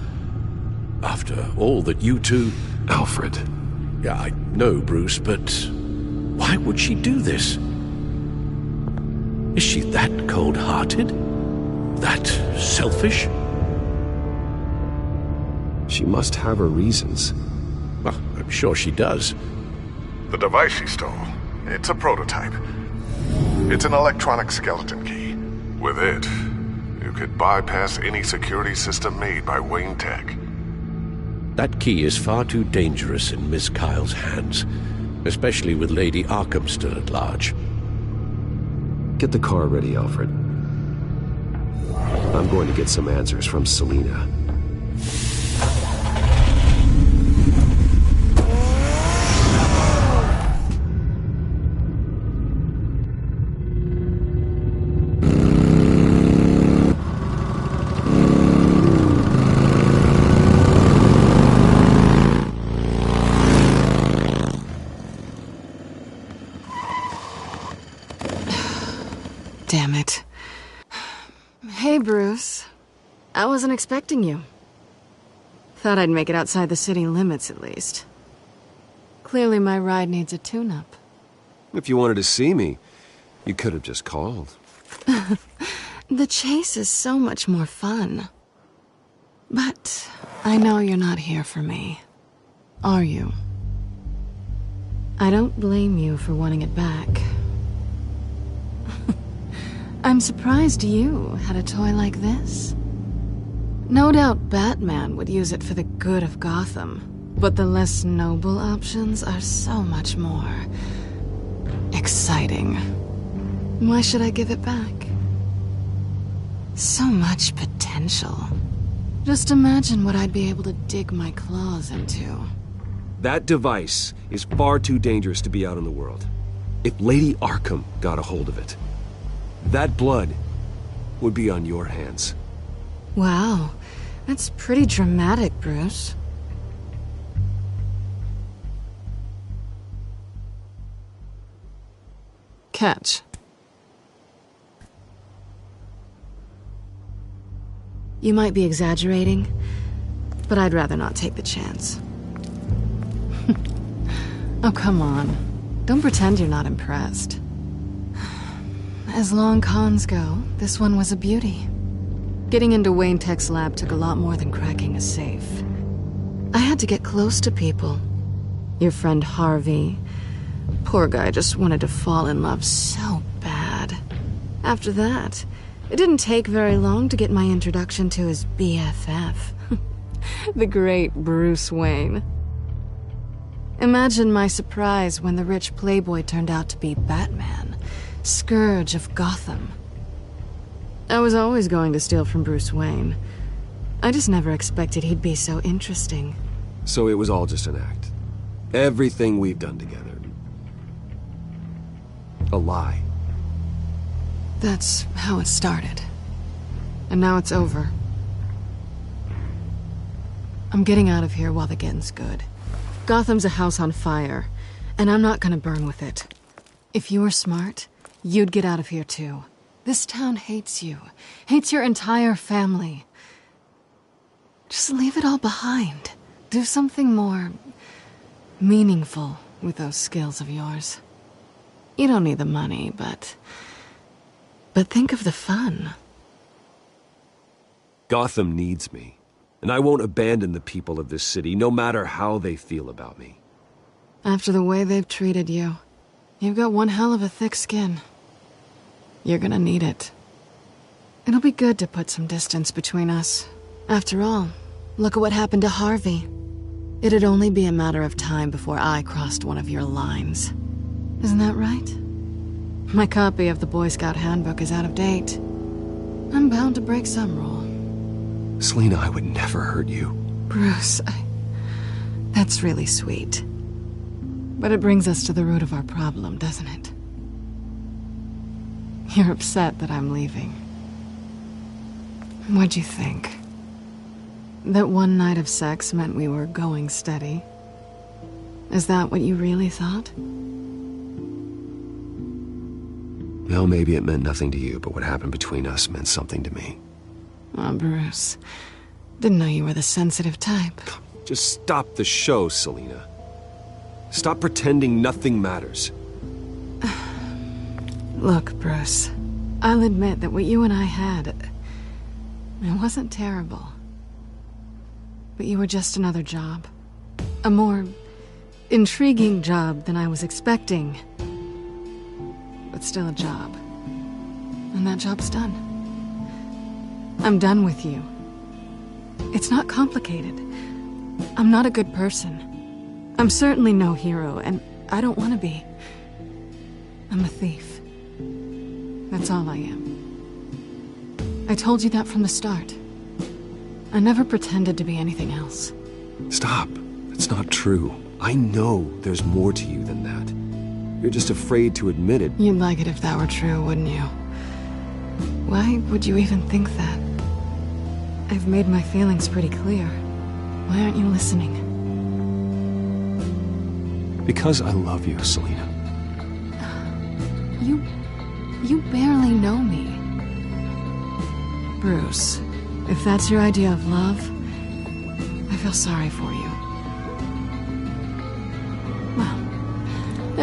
After all that you two... Alfred. Yeah, I know, Bruce, but why would she do this? Is she that cold-hearted? That selfish? She must have her reasons. Well, I'm sure she does. The device she stole, it's a prototype. It's an electronic skeleton key. With it, you could bypass any security system made by Wayne Tech. That key is far too dangerous in Miss Kyle's hands, especially with Lady Arkham still at large. Get the car ready, Alfred. I'm going to get some answers from Selina. Damn it. Hey, Bruce. I wasn't expecting you. Thought I'd make it outside the city limits, at least. Clearly my ride needs a tune-up. If you wanted to see me, you could have just called. The chase is so much more fun. But I know you're not here for me. Are you? I don't blame you for wanting it back. I'm surprised you had a toy like this. No doubt Batman would use it for the good of Gotham, but the less noble options are so much more exciting. Why should I give it back? So much potential. Just imagine what I'd be able to dig my claws into. That device is far too dangerous to be out in the world. If Lady Arkham got a hold of it, that blood would be on your hands. Wow, that's pretty dramatic, Bruce. Catch. You might be exaggerating, but I'd rather not take the chance. Oh, come on. Don't pretend you're not impressed. As long cons go, this one was a beauty. Getting into Wayne Tech's lab took a lot more than cracking a safe. I had to get close to people. Your friend Harvey. Poor guy just wanted to fall in love so bad. After that, it didn't take very long to get my introduction to his BFF. The great Bruce Wayne. Imagine my surprise when the rich playboy turned out to be Batman, Scourge of Gotham. I was always going to steal from Bruce Wayne. I just never expected he'd be so interesting. So it was all just an act. Everything we've done together. A lie. That's how it started. And now it's over. I'm getting out of here while the getting's good. Gotham's a house on fire, and I'm not gonna burn with it. If you were smart, you'd get out of here too. This town hates you, hates your entire family. Just leave it all behind. Do something more meaningful with those skills of yours. You don't need the money, but think of the fun. Gotham needs me, and I won't abandon the people of this city, no matter how they feel about me. After the way they've treated you, you've got one hell of a thick skin. You're gonna need it. It'll be good to put some distance between us. After all, look at what happened to Harvey. It'd only be a matter of time before I crossed one of your lines. Isn't that right? My copy of the Boy Scout Handbook is out of date. I'm bound to break some rule. Selina, I would never hurt you. Bruce, that's really sweet. But it brings us to the root of our problem, doesn't it? You're upset that I'm leaving. What'd you think? That one night of sex meant we were going steady? Is that what you really thought? Well, maybe it meant nothing to you, but what happened between us meant something to me. Oh, Bruce. Didn't know you were the sensitive type. Just stop the show, Selina. Stop pretending nothing matters. Look, Bruce. I'll admit that what you and I had, it wasn't terrible. But you were just another job. A more intriguing job than I was expecting. But still a job. And that job's done. I'm done with you. It's not complicated. I'm not a good person. I'm certainly no hero, and I don't want to be. I'm a thief. That's all I am. I told you that from the start. I never pretended to be anything else. Stop. That's not true. I know there's more to you than that. You're just afraid to admit it. You'd like it if that were true, wouldn't you? Why would you even think that? I've made my feelings pretty clear. Why aren't you listening? Because I love you, Selina. You barely know me. Bruce, if that's your idea of love, I feel sorry for you. Well,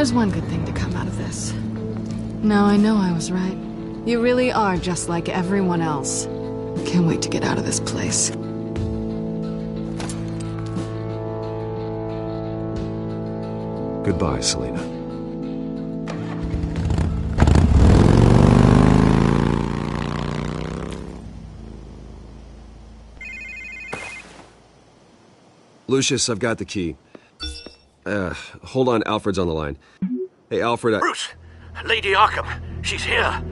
There's one good thing to come out of this. Now I know I was right. You really are just like everyone else. Can't wait to get out of this place. Goodbye, Selena. Lucius, I've got the key. Hold on, Alfred's on the line. Hey, Alfred, Bruce! Lady Arkham, she's here.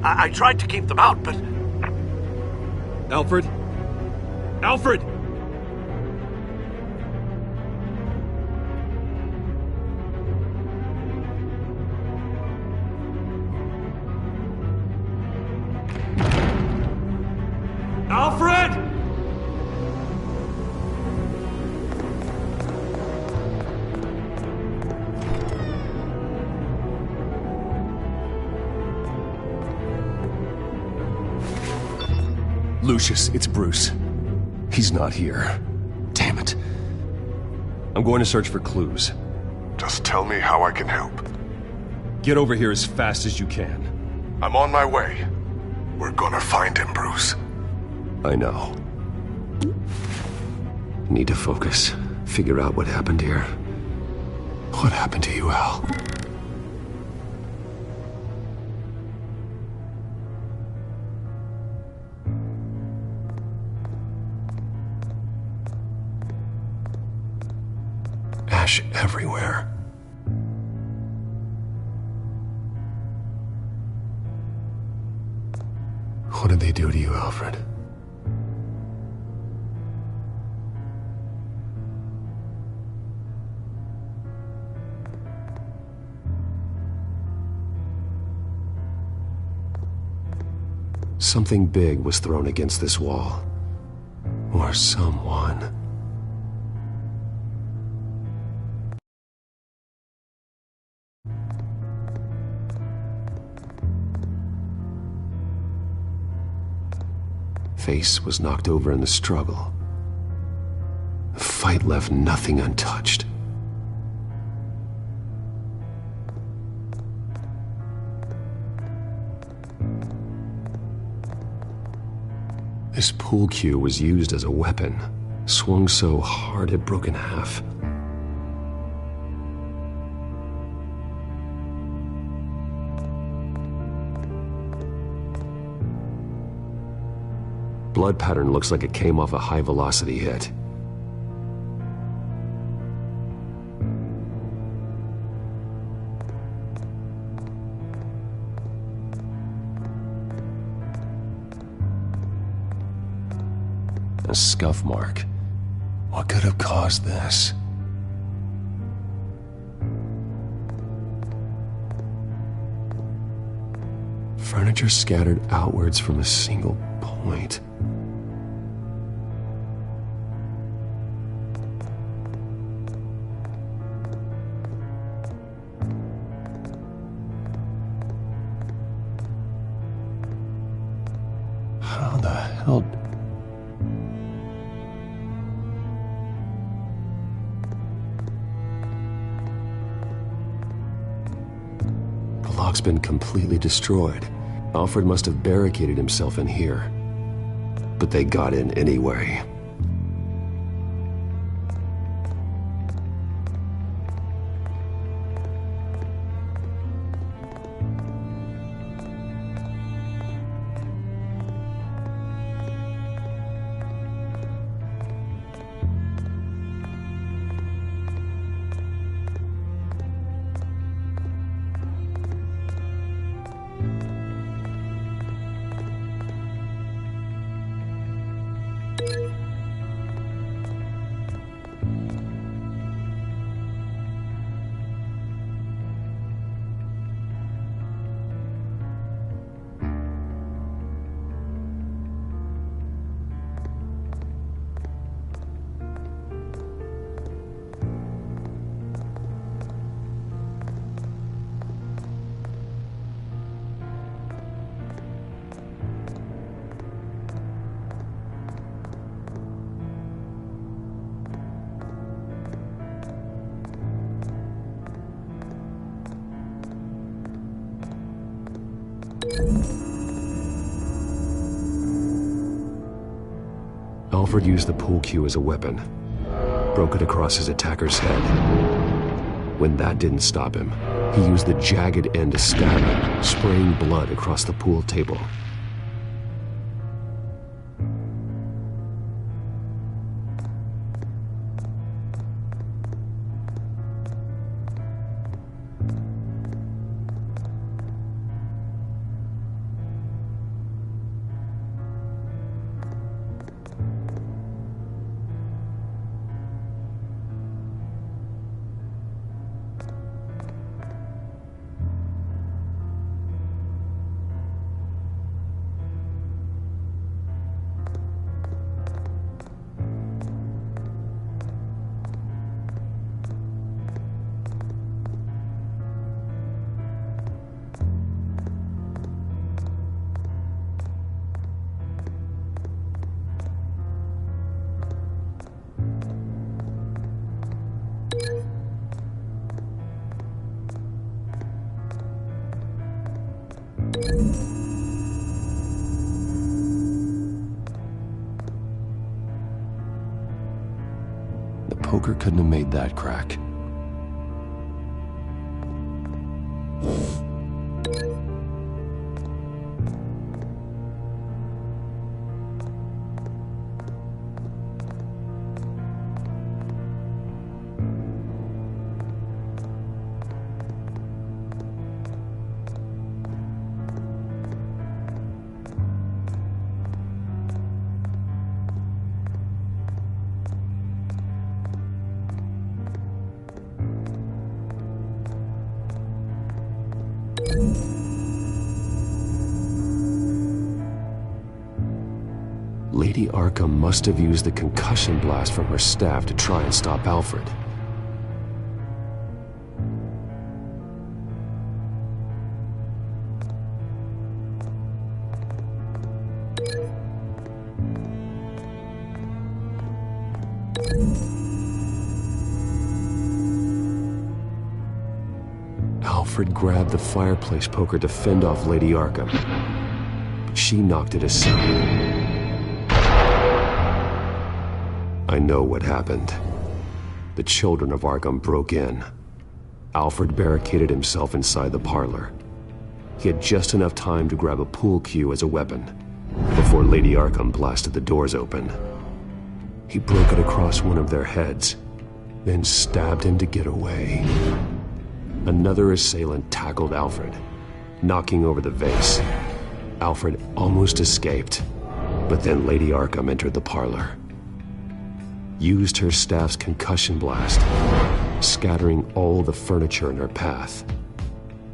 I tried to keep them out, but... Alfred? Alfred! Alfred! Lucius, it's Bruce. He's not here. Damn it. I'm going to search for clues. Just tell me how I can help. Get over here as fast as you can. I'm on my way. We're gonna find him, Bruce. I know. Need to focus. Figure out what happened here. What happened to you, Al? Ash everywhere. What did they do to you, Alfred? Something big was thrown against this wall. Or someone. Face was knocked over in the struggle. The fight left nothing untouched. This pool cue was used as a weapon, swung so hard it broke in half. Blood pattern looks like it came off a high-velocity hit. A scuff mark. What could have caused this? Furniture scattered outwards from a single point. How the hell? The lock's been completely destroyed. Alfred must have barricaded himself in here. But they got in anyway. Alfred used the pool cue as a weapon, broke it across his attacker's head. When that didn't stop him, he used the jagged end to stab him, spraying blood across the pool table. The poker couldn't have made that crack. Lady Arkham must have used the concussion blast from her staff to try and stop Alfred. Alfred grabbed the fireplace poker to fend off Lady Arkham, but she knocked it aside. I know what happened. The children of Arkham broke in. Alfred barricaded himself inside the parlor. He had just enough time to grab a pool cue as a weapon before Lady Arkham blasted the doors open. He broke it across one of their heads, then stabbed him to get away. Another assailant tackled Alfred, knocking over the vase. Alfred almost escaped, but then Lady Arkham entered the parlor, used her staff's concussion blast, scattering all the furniture in her path,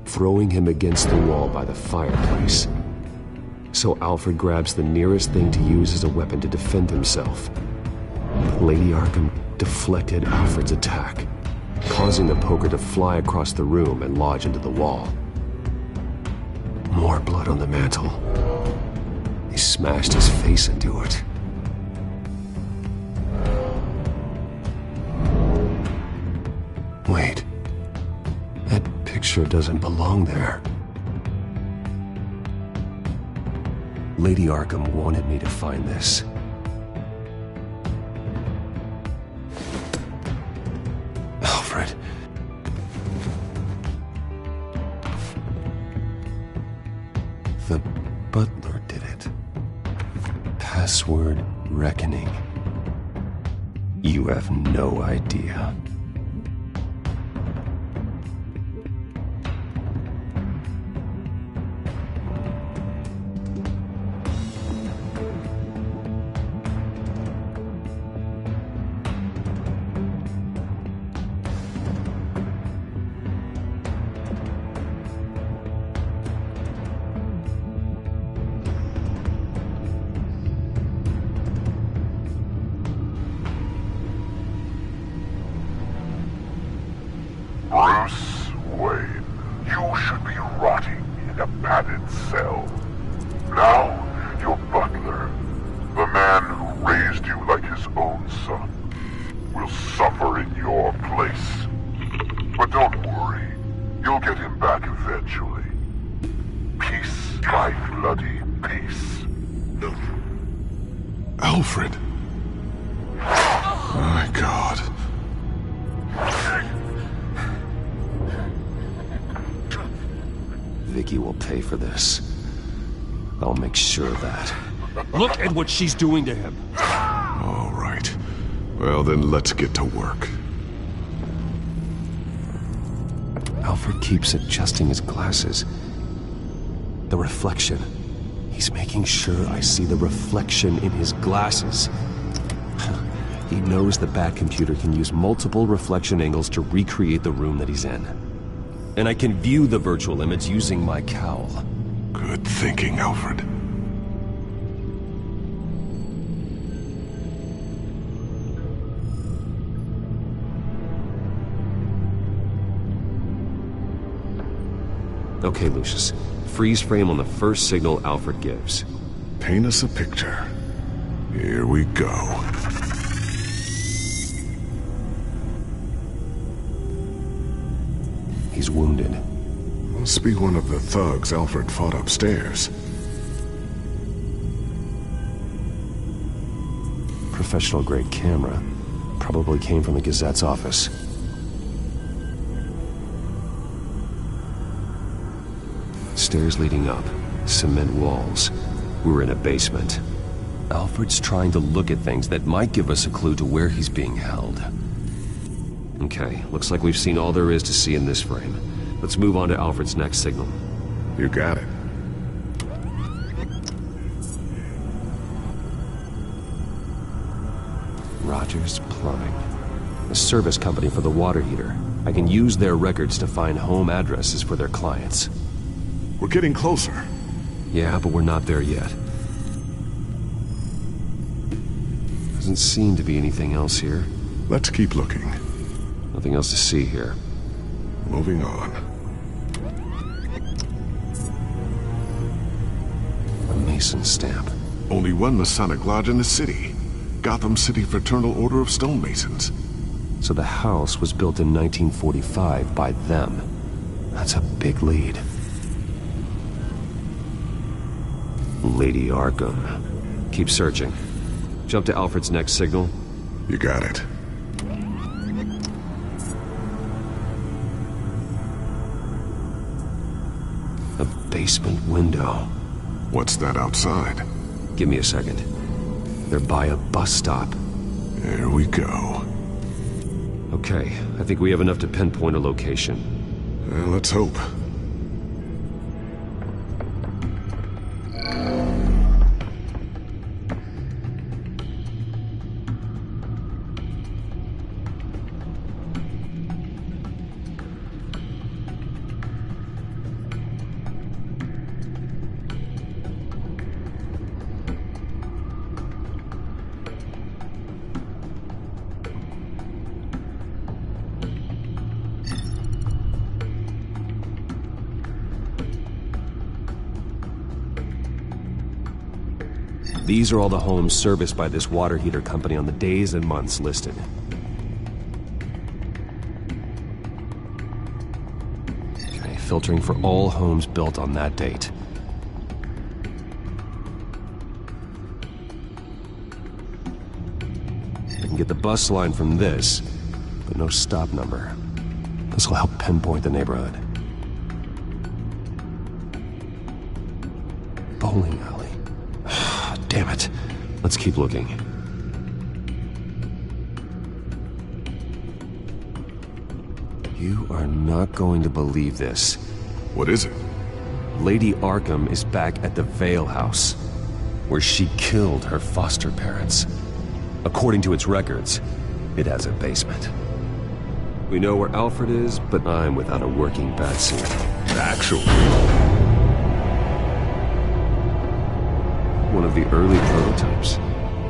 throwing him against the wall by the fireplace. So Alfred grabs the nearest thing to use as a weapon to defend himself. But Lady Arkham deflected Alfred's attack, causing the poker to fly across the room and lodge into the wall. More blood on the mantel. He smashed his face into it. Wait, that picture doesn't belong there. Lady Arkham wanted me to find this. Alfred. The butler did it. Password reckoning. You have no idea. Bruce Wayne, you should be rotting in a padded cell. Now, your butler, the man who raised you like his own son, will suffer in your place. But don't worry, you'll get him back eventually. Peace my bloody peace. Alfred. My God. Vicky will pay for this. I'll make sure of that. Look at what she's doing to him. All right. Well, then let's get to work. Alfred keeps adjusting his glasses. The reflection. He's making sure I see the reflection in his glasses. He knows the Batcomputer can use multiple reflection angles to recreate the room that he's in. And I can view the virtual image using my cowl. Good thinking, Alfred. Okay, Lucius. Freeze frame on the first signal Alfred gives. Paint us a picture. Here we go. He's wounded. Must be one of the thugs Alfred fought upstairs. Professional-grade camera. Probably came from the Gazette's office. Stairs leading up. Cement walls. We're in a basement. Alfred's trying to look at things that might give us a clue to where he's being held. Okay, looks like we've seen all there is to see in this frame. Let's move on to Alfred's next signal. You got it. Rogers Plumbing. A service company for the water heater. I can use their records to find home addresses for their clients. We're getting closer. Yeah, but we're not there yet. Doesn't seem to be anything else here. Let's keep looking. Nothing else to see here. Moving on. A Mason stamp. Only one Masonic lodge in the city. Gotham City Fraternal Order of Stonemasons. So the house was built in 1945 by them. That's a big lead. Lady Arkham. Keep searching. Jump to Alfred's next signal. You got it. A basement window. What's that outside? Give me a second. They're by a bus stop. There we go. Okay, I think we have enough to pinpoint a location. Well, let's hope. These are all the homes serviced by this water heater company on the days and months listed. Okay, filtering for all homes built on that date. I can get the bus line from this, but no stop number. This will help pinpoint the neighborhood. Bowling alley. Damn it. Let's keep looking. You are not going to believe this. What is it? Lady Arkham is back at the Vale House, where she killed her foster parents. According to its records, it has a basement. We know where Alfred is, but I'm without a working batsuit. Actually... one of the early prototypes.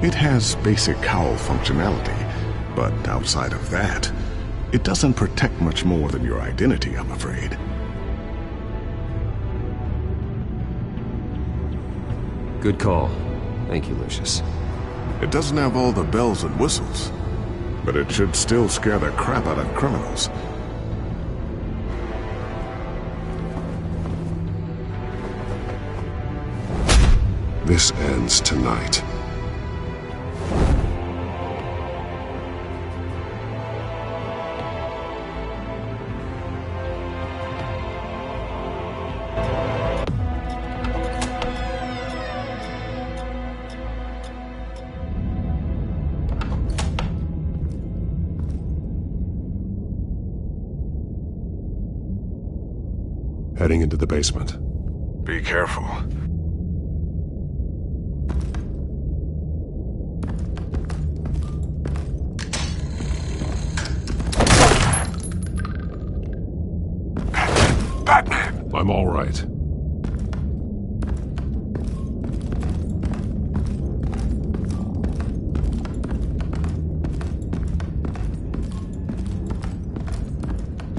It has basic cowl functionality, but outside of that, it doesn't protect much more than your identity, I'm afraid. Good call. Thank you, Lucius. It doesn't have all the bells and whistles, but it should still scare the crap out of criminals. This ends tonight. Heading into the basement. Be careful. Batman! I'm all right.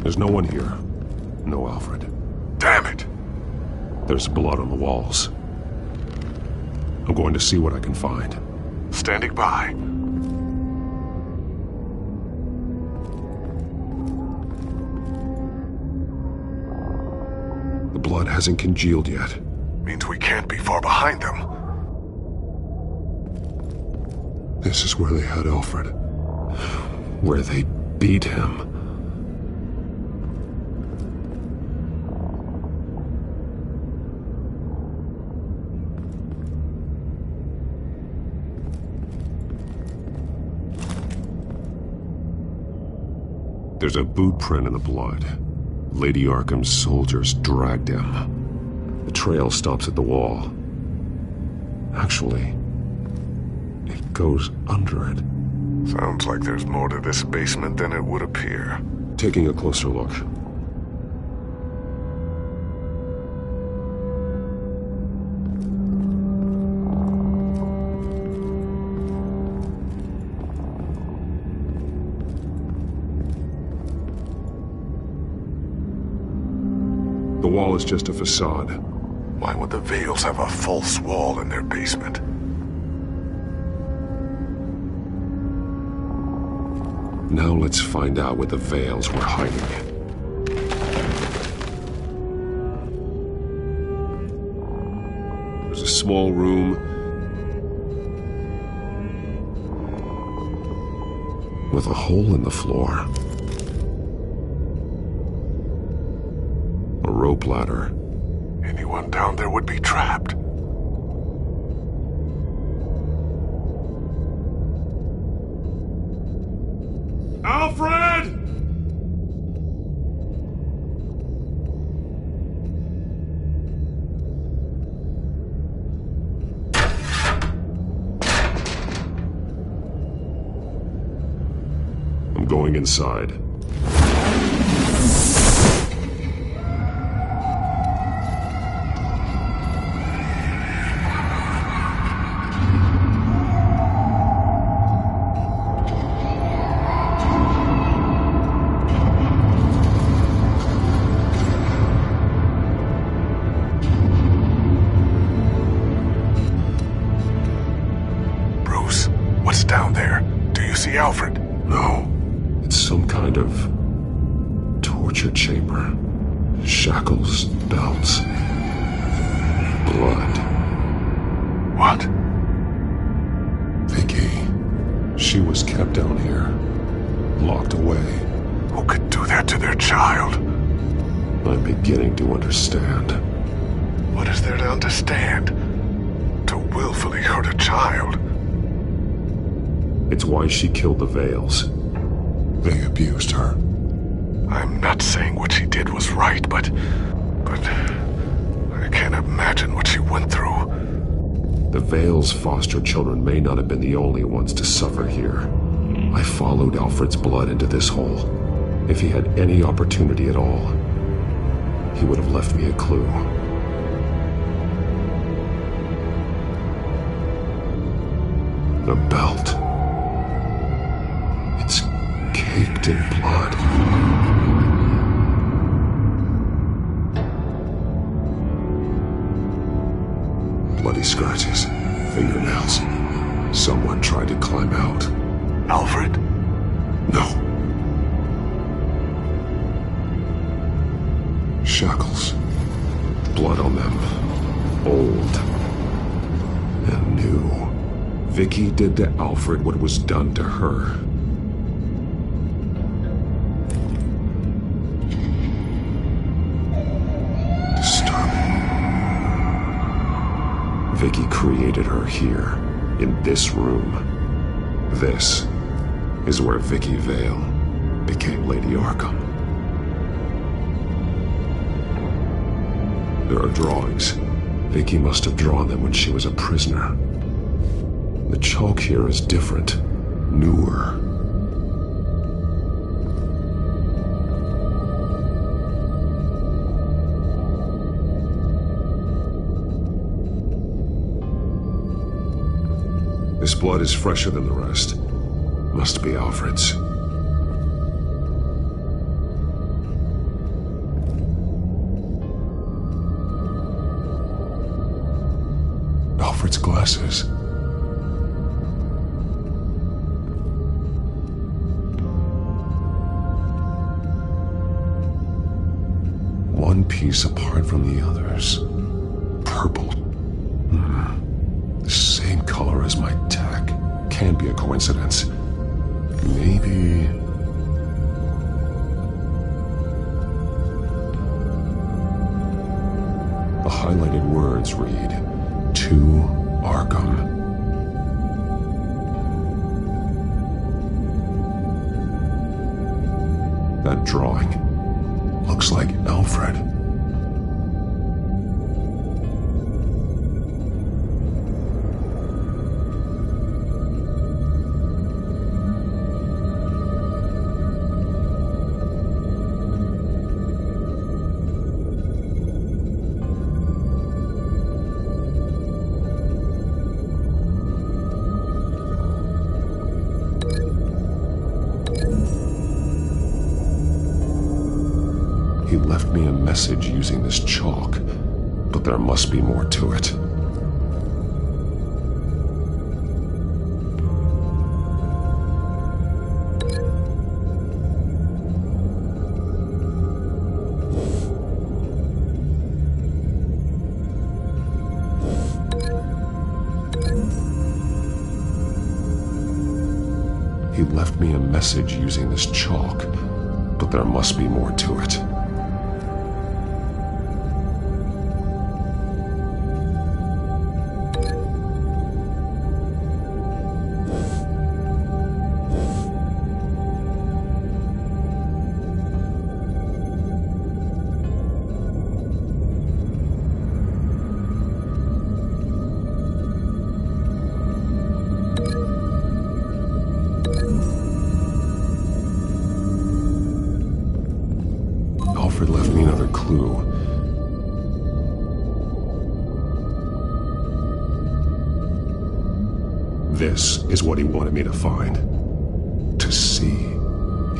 There's no one here. No Alfred. Damn it! There's blood on the walls. I'm going to see what I can find. Standing by. The blood hasn't congealed yet. Means we can't be far behind them. This is where they had Alfred. Where they beat him. There's a boot print in the blood. Lady Arkham's soldiers dragged him. The trail stops at the wall. Actually, it goes under it. Sounds like there's more to this basement than it would appear. Taking a closer look. The wall is just a facade. Why would the Vales have a false wall in their basement? Now let's find out where the Vales were hiding. There's a small room with a hole in the floor. A rope ladder. Anyone down there would be trapped. Alfred! I'm going inside. What's down there? Do you see Alfred? No. It's some kind of torture chamber. Shackles, belts, blood. What? Vicky. She was kept down here. Locked away. Who could do that to their child? I'm beginning to understand. What is there to understand? To willfully hurt a child? It's why she killed the Vales. They abused her. I'm not saying what she did was right, but I can't imagine what she went through. The Vales' foster children may not have been the only ones to suffer here. I followed Alfred's blood into this hole. If he had any opportunity at all, he would have left me a clue. The belt. It's caked in blood. Bloody scratches, fingernails. Someone tried to climb out. Alfred? No. Shackles. Blood on them. Old. and knew. Vicky did to Alfred what was done to her. Disturbing. Vicky created her here, in this room. This is where Vicky Vale became Lady Arkham. There are drawings. Vicky must have drawn them when she was a prisoner. The chalk here is different, newer. This blood is fresher than the rest. Must be Alfred's. Alfred's glasses. One piece apart from the others. Purple. The same color as my tech. Can't be a coincidence. Maybe... The highlighted words read, "To Arkham." That drawing looks like Alfred. He left me a message using this chalk, but there must be more to it. He left me a message using this chalk, but there must be more to it. Alfred left me another clue. This is what he wanted me to find. To see.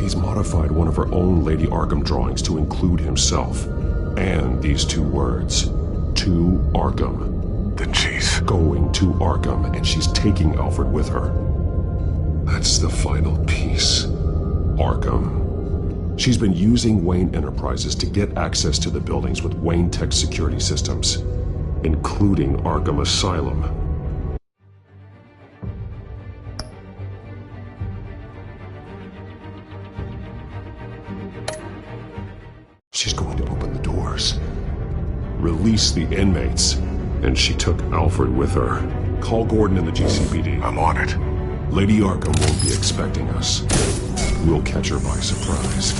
He's modified one of her own Lady Arkham drawings to include himself. And these two words. To Arkham. Then she's going to Arkham, and she's taking Alfred with her. That's the final piece. Arkham. She's been using Wayne Enterprises to get access to the buildings with Wayne Tech security systems, including Arkham Asylum. She's going to open the doors, release the inmates, and she took Alfred with her. Call Gordon and the GCPD. I'm on it. Lady Arkham won't be expecting us. We'll catch her by surprise.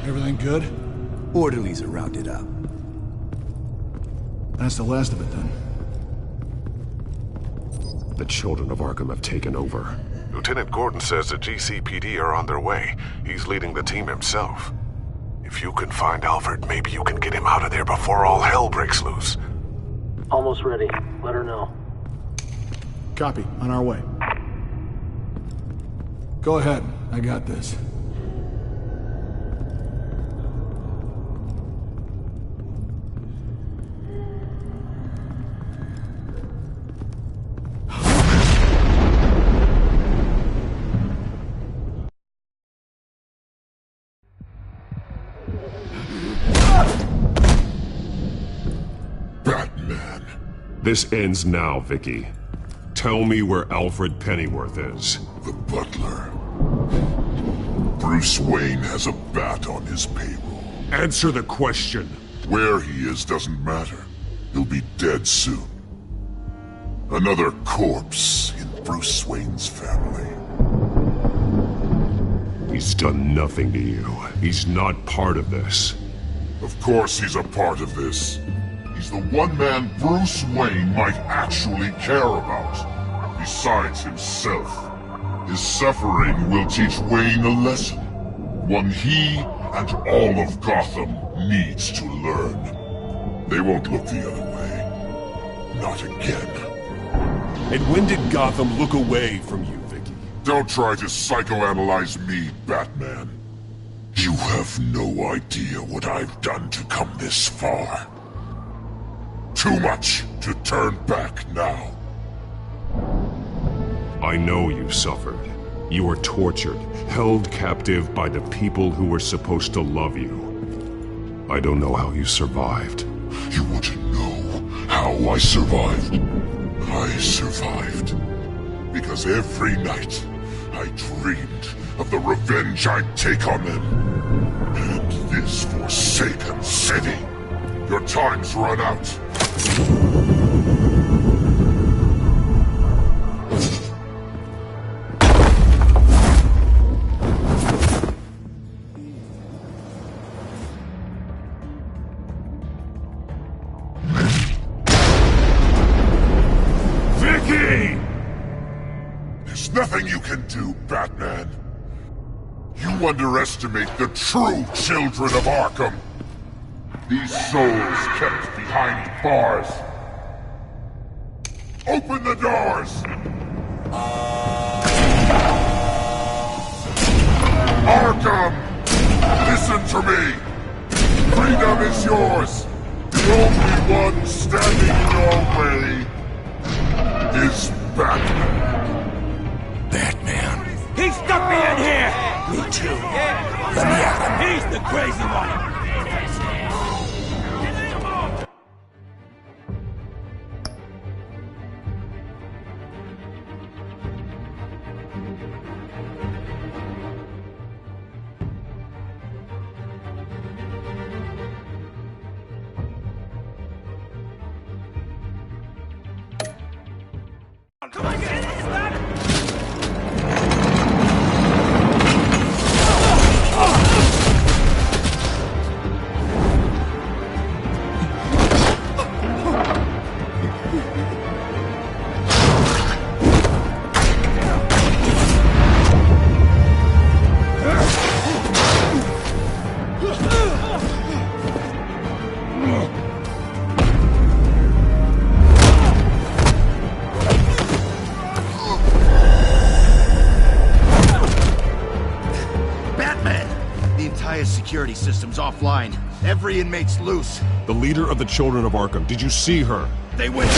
Everything good? Orderlies are rounded up. That's the last of it, then. The children of Arkham have taken over. Lieutenant Gordon says the GCPD are on their way. He's leading the team himself. If you can find Alfred, maybe you can get him out of there before all hell breaks loose. Almost ready. Let her know. Copy. On our way. Go ahead. I got this. Batman. This ends now, Vicky. Tell me where Alfred Pennyworth is. The butler. Bruce Wayne has a bat on his payroll. Answer the question. Where he is doesn't matter. He'll be dead soon. Another corpse in Bruce Wayne's family. He's done nothing to you. He's not part of this. Of course he's a part of this. He's the one man Bruce Wayne might actually care about. Besides himself. His suffering will teach Wayne a lesson. One he and all of Gotham needs to learn. They won't look the other way. Not again. And when did Gotham look away from you, Vicky? Don't try to psychoanalyze me, Batman. You have no idea what I've done to come this far. Too much to turn back now. I know you suffered. You were tortured, held captive by the people who were supposed to love you. I don't know how you survived. You want to know how I survived? I survived because every night I dreamed of the revenge I'd take on them. And this forsaken city. Your time's run out. Vicky! There's nothing you can do, Batman. You underestimate the true children of Arkham. These souls kept behind bars. Open the doors! Arkham! Listen to me! Freedom is yours! The only one standing in your way is Batman. Batman. He stuck me in here! Me too. Let me at him. He's the crazy one! Come on, get in this, man! Security system's offline. Every inmate's loose. The leader of the Children of Arkham. Did you see her? They went...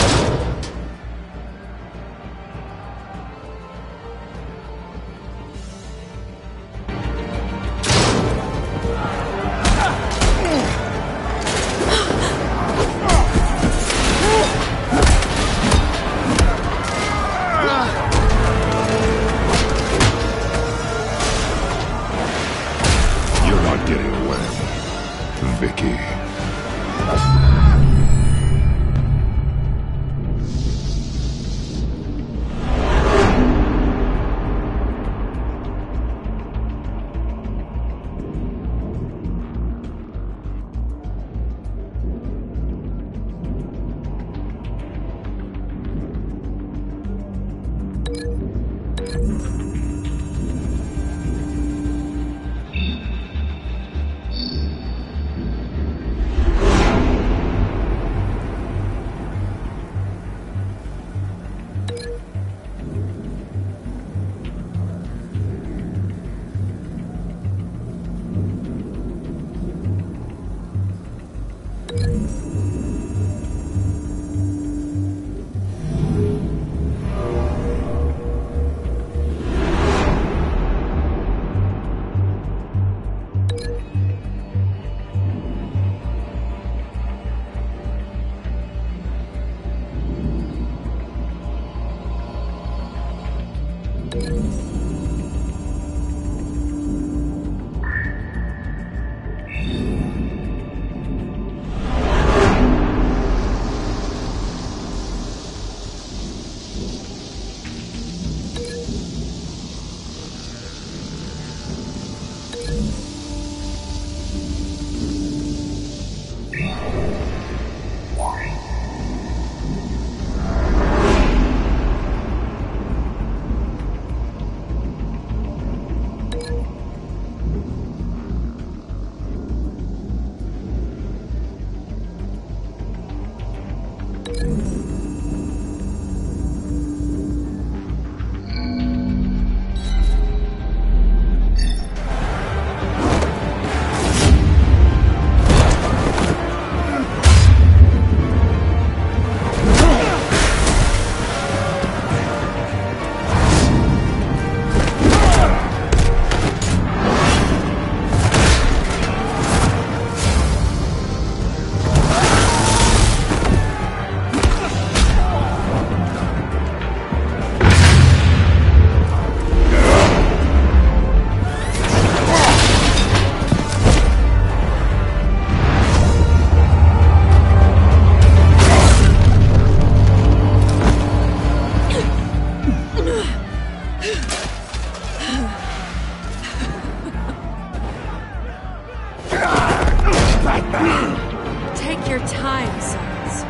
Take your time, sons.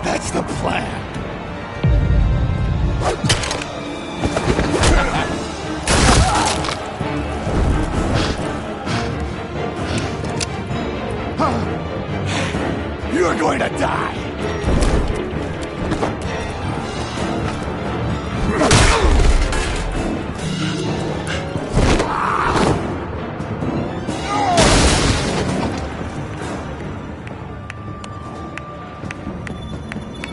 That's the plan. You're going to die.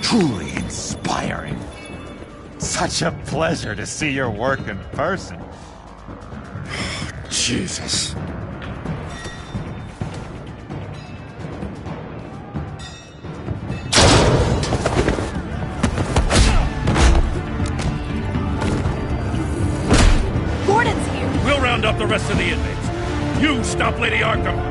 Truly inspiring. Such a pleasure to see your work in person. Jesus. Gordon's here. We'll round up the rest of the inmates. You stop Lady Arkham.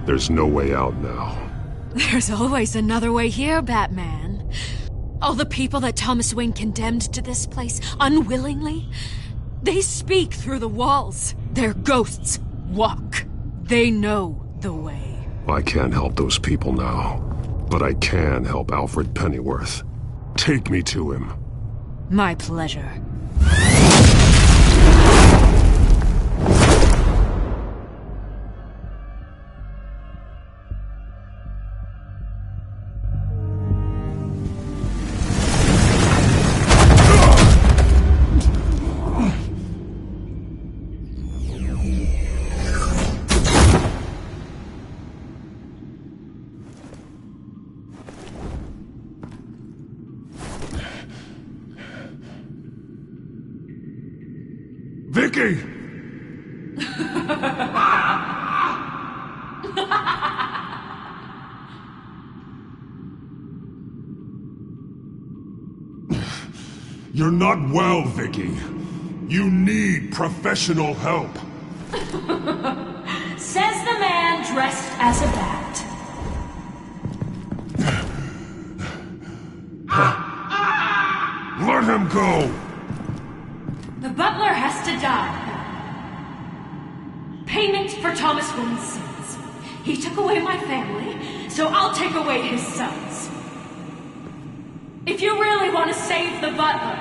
There's no way out now. There's always another way here, Batman. All the people that Thomas Wayne condemned to this place unwillingly, they speak through the walls. Their ghosts walk. They know the way. I can't help those people now, but I can help Alfred Pennyworth. Take me to him. My pleasure. Vicky! You're not well, Vicky. You need professional help. Says the man dressed as a bat. Let him go! The butler has to die. Payment for Thomas Wayne's sins. He took away my family, so I'll take away his sons. If you really want to save the butler,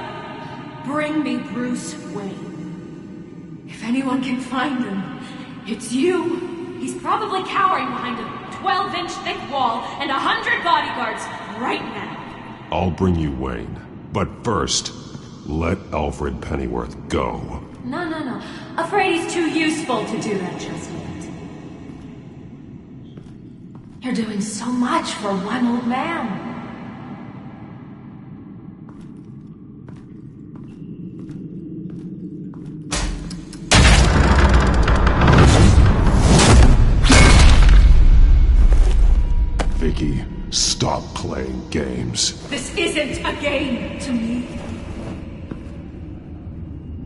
bring me Bruce Wayne. If anyone can find him, it's you. He's probably cowering behind a 12-inch thick wall and 100 bodyguards right now. I'll bring you Wayne. But first, let Alfred Pennyworth go. No. Afraid he's too useful to do that just yet. You're doing so much for one old man. Stop playing games. This isn't a game to me.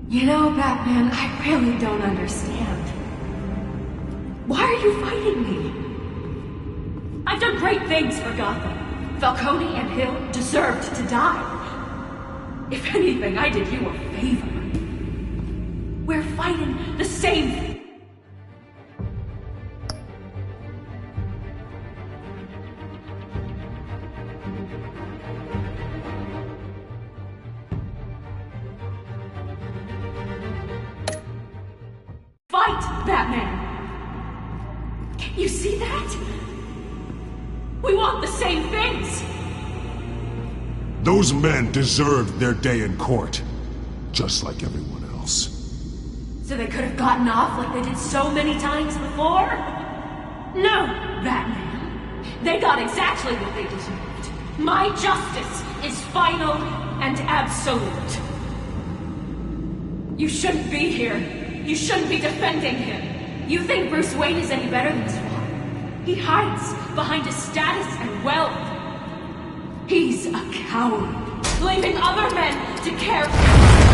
You know, Batman, I really don't understand. Why are you fighting me? I've done great things for Gotham. Falcone and Hill deserved to die. If anything, I did you a favor. We're fighting the same. Fight, Batman! Can't you see that? We want the same things! Those men deserved their day in court, just like everyone else. So they could have gotten off like they did so many times before? No, Batman. They got exactly what they deserved. My justice is final and absolute. You shouldn't be here. You shouldn't be defending him. You think Bruce Wayne is any better than his father? He hides behind his status and wealth. He's a coward, leaving other men to care for.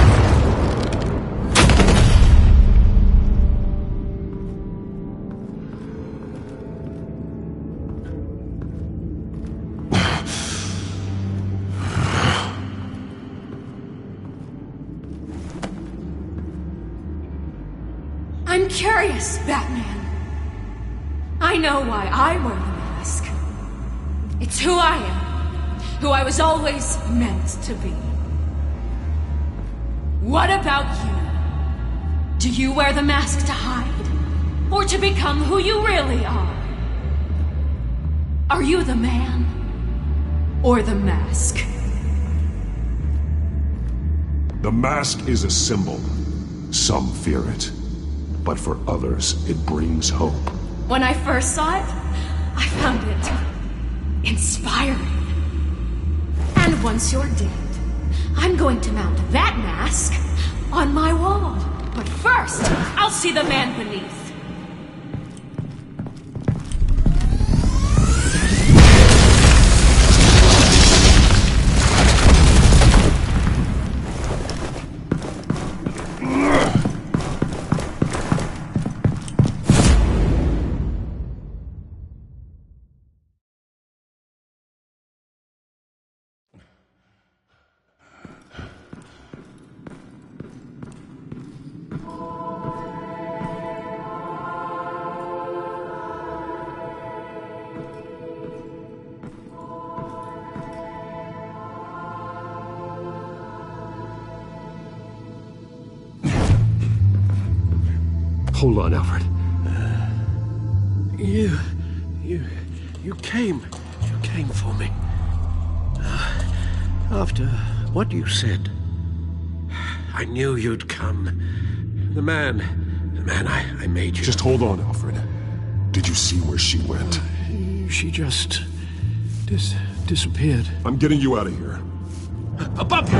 I'm curious, Batman. I know why I wear the mask. It's who I am, who I was always meant to be. What about you? Do you wear the mask to hide, or to become who you really are? Are you the man, or the mask? The mask is a symbol. Some fear it. But for others, it brings hope. When I first saw it, I found it inspiring. And once you're dead, I'm going to mount that mask on my wall. But first, I'll see the man beneath. Hold on, Alfred. You came for me. After what you said, I knew you'd come. The man I made you. Just hold on, Alfred. Did you see where she went? She just disappeared. I'm getting you out of here. Above you!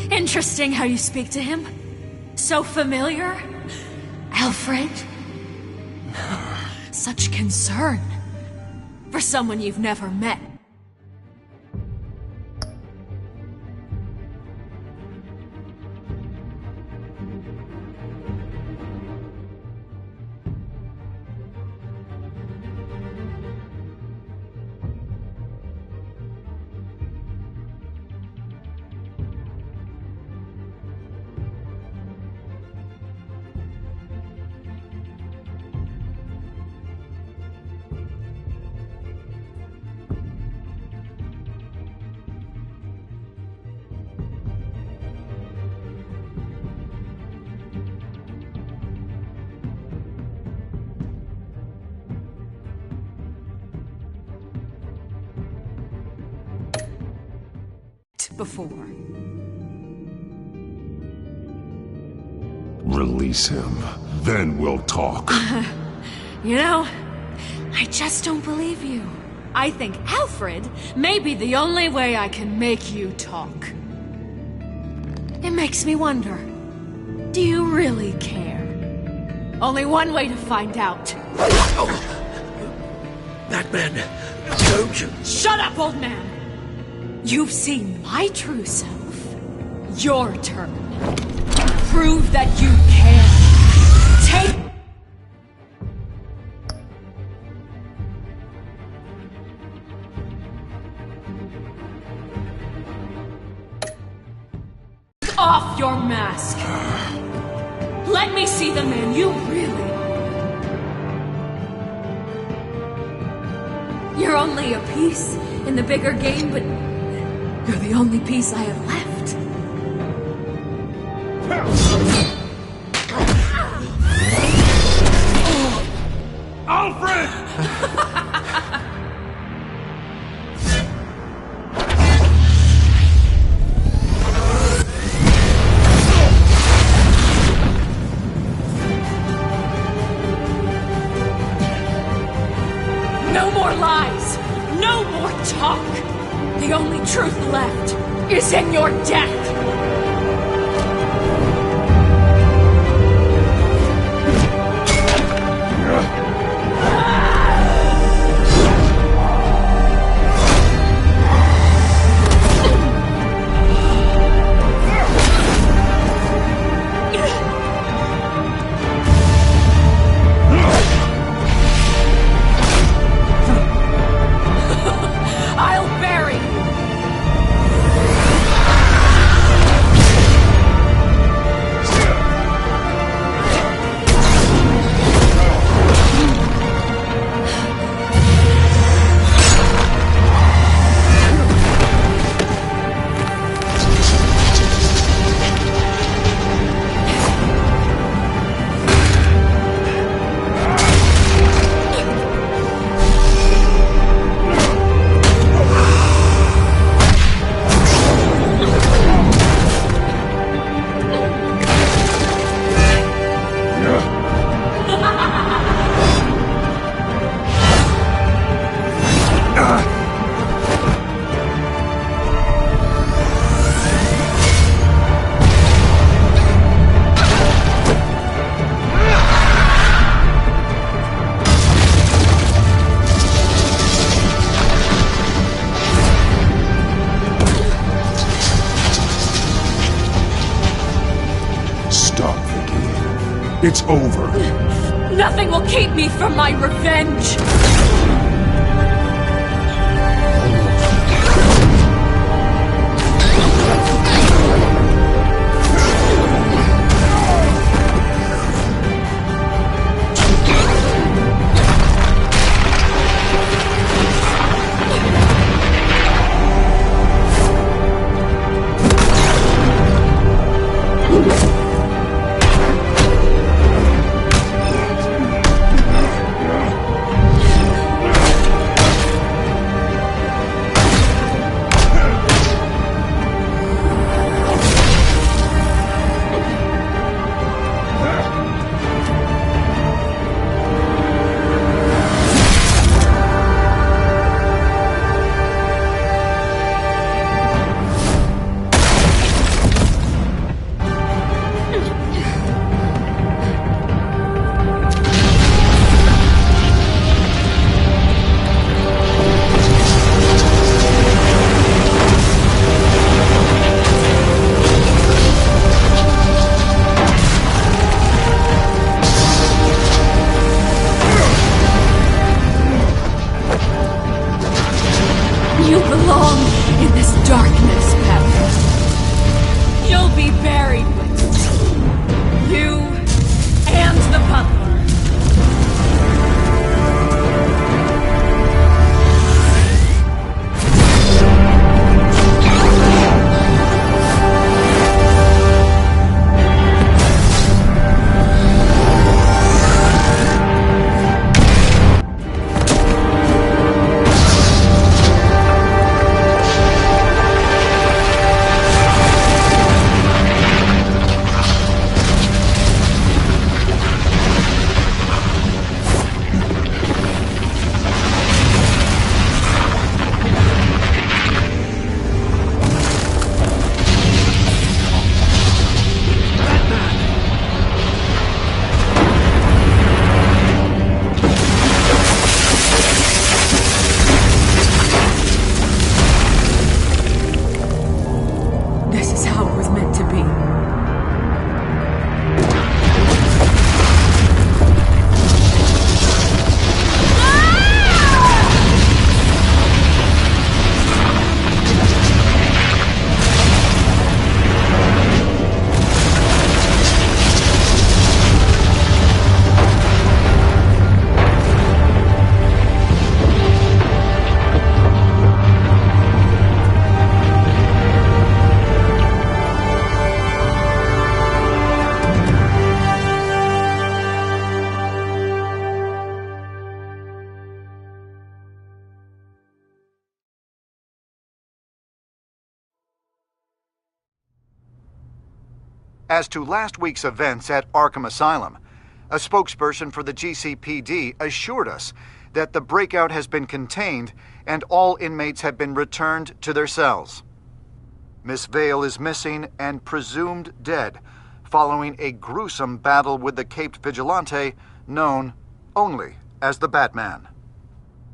Interesting how you speak to him. So familiar. Alfred. Such concern. For someone you've never met. Before. Release him. Then we'll talk. You know, I just don't believe you. I think Alfred may be the only way I can make you talk. It makes me wonder, do you really care? Only one way to find out. Batman, don't you... Shut up, old man! You've seen my true self. Your turn. Prove that you can. Take... off your mask. Let me see the man you really are. You're only a piece in the bigger game, but you're the only piece I have left. Alfred! No more lies! No more talk! The only truth left is in your death! I'll bury you! It's over. Nothing will keep me from my revenge! As to last week's events at Arkham Asylum, a spokesperson for the GCPD assured us that the breakout has been contained and all inmates have been returned to their cells. Miss Vale is missing and presumed dead, following a gruesome battle with the caped vigilante known only as the Batman.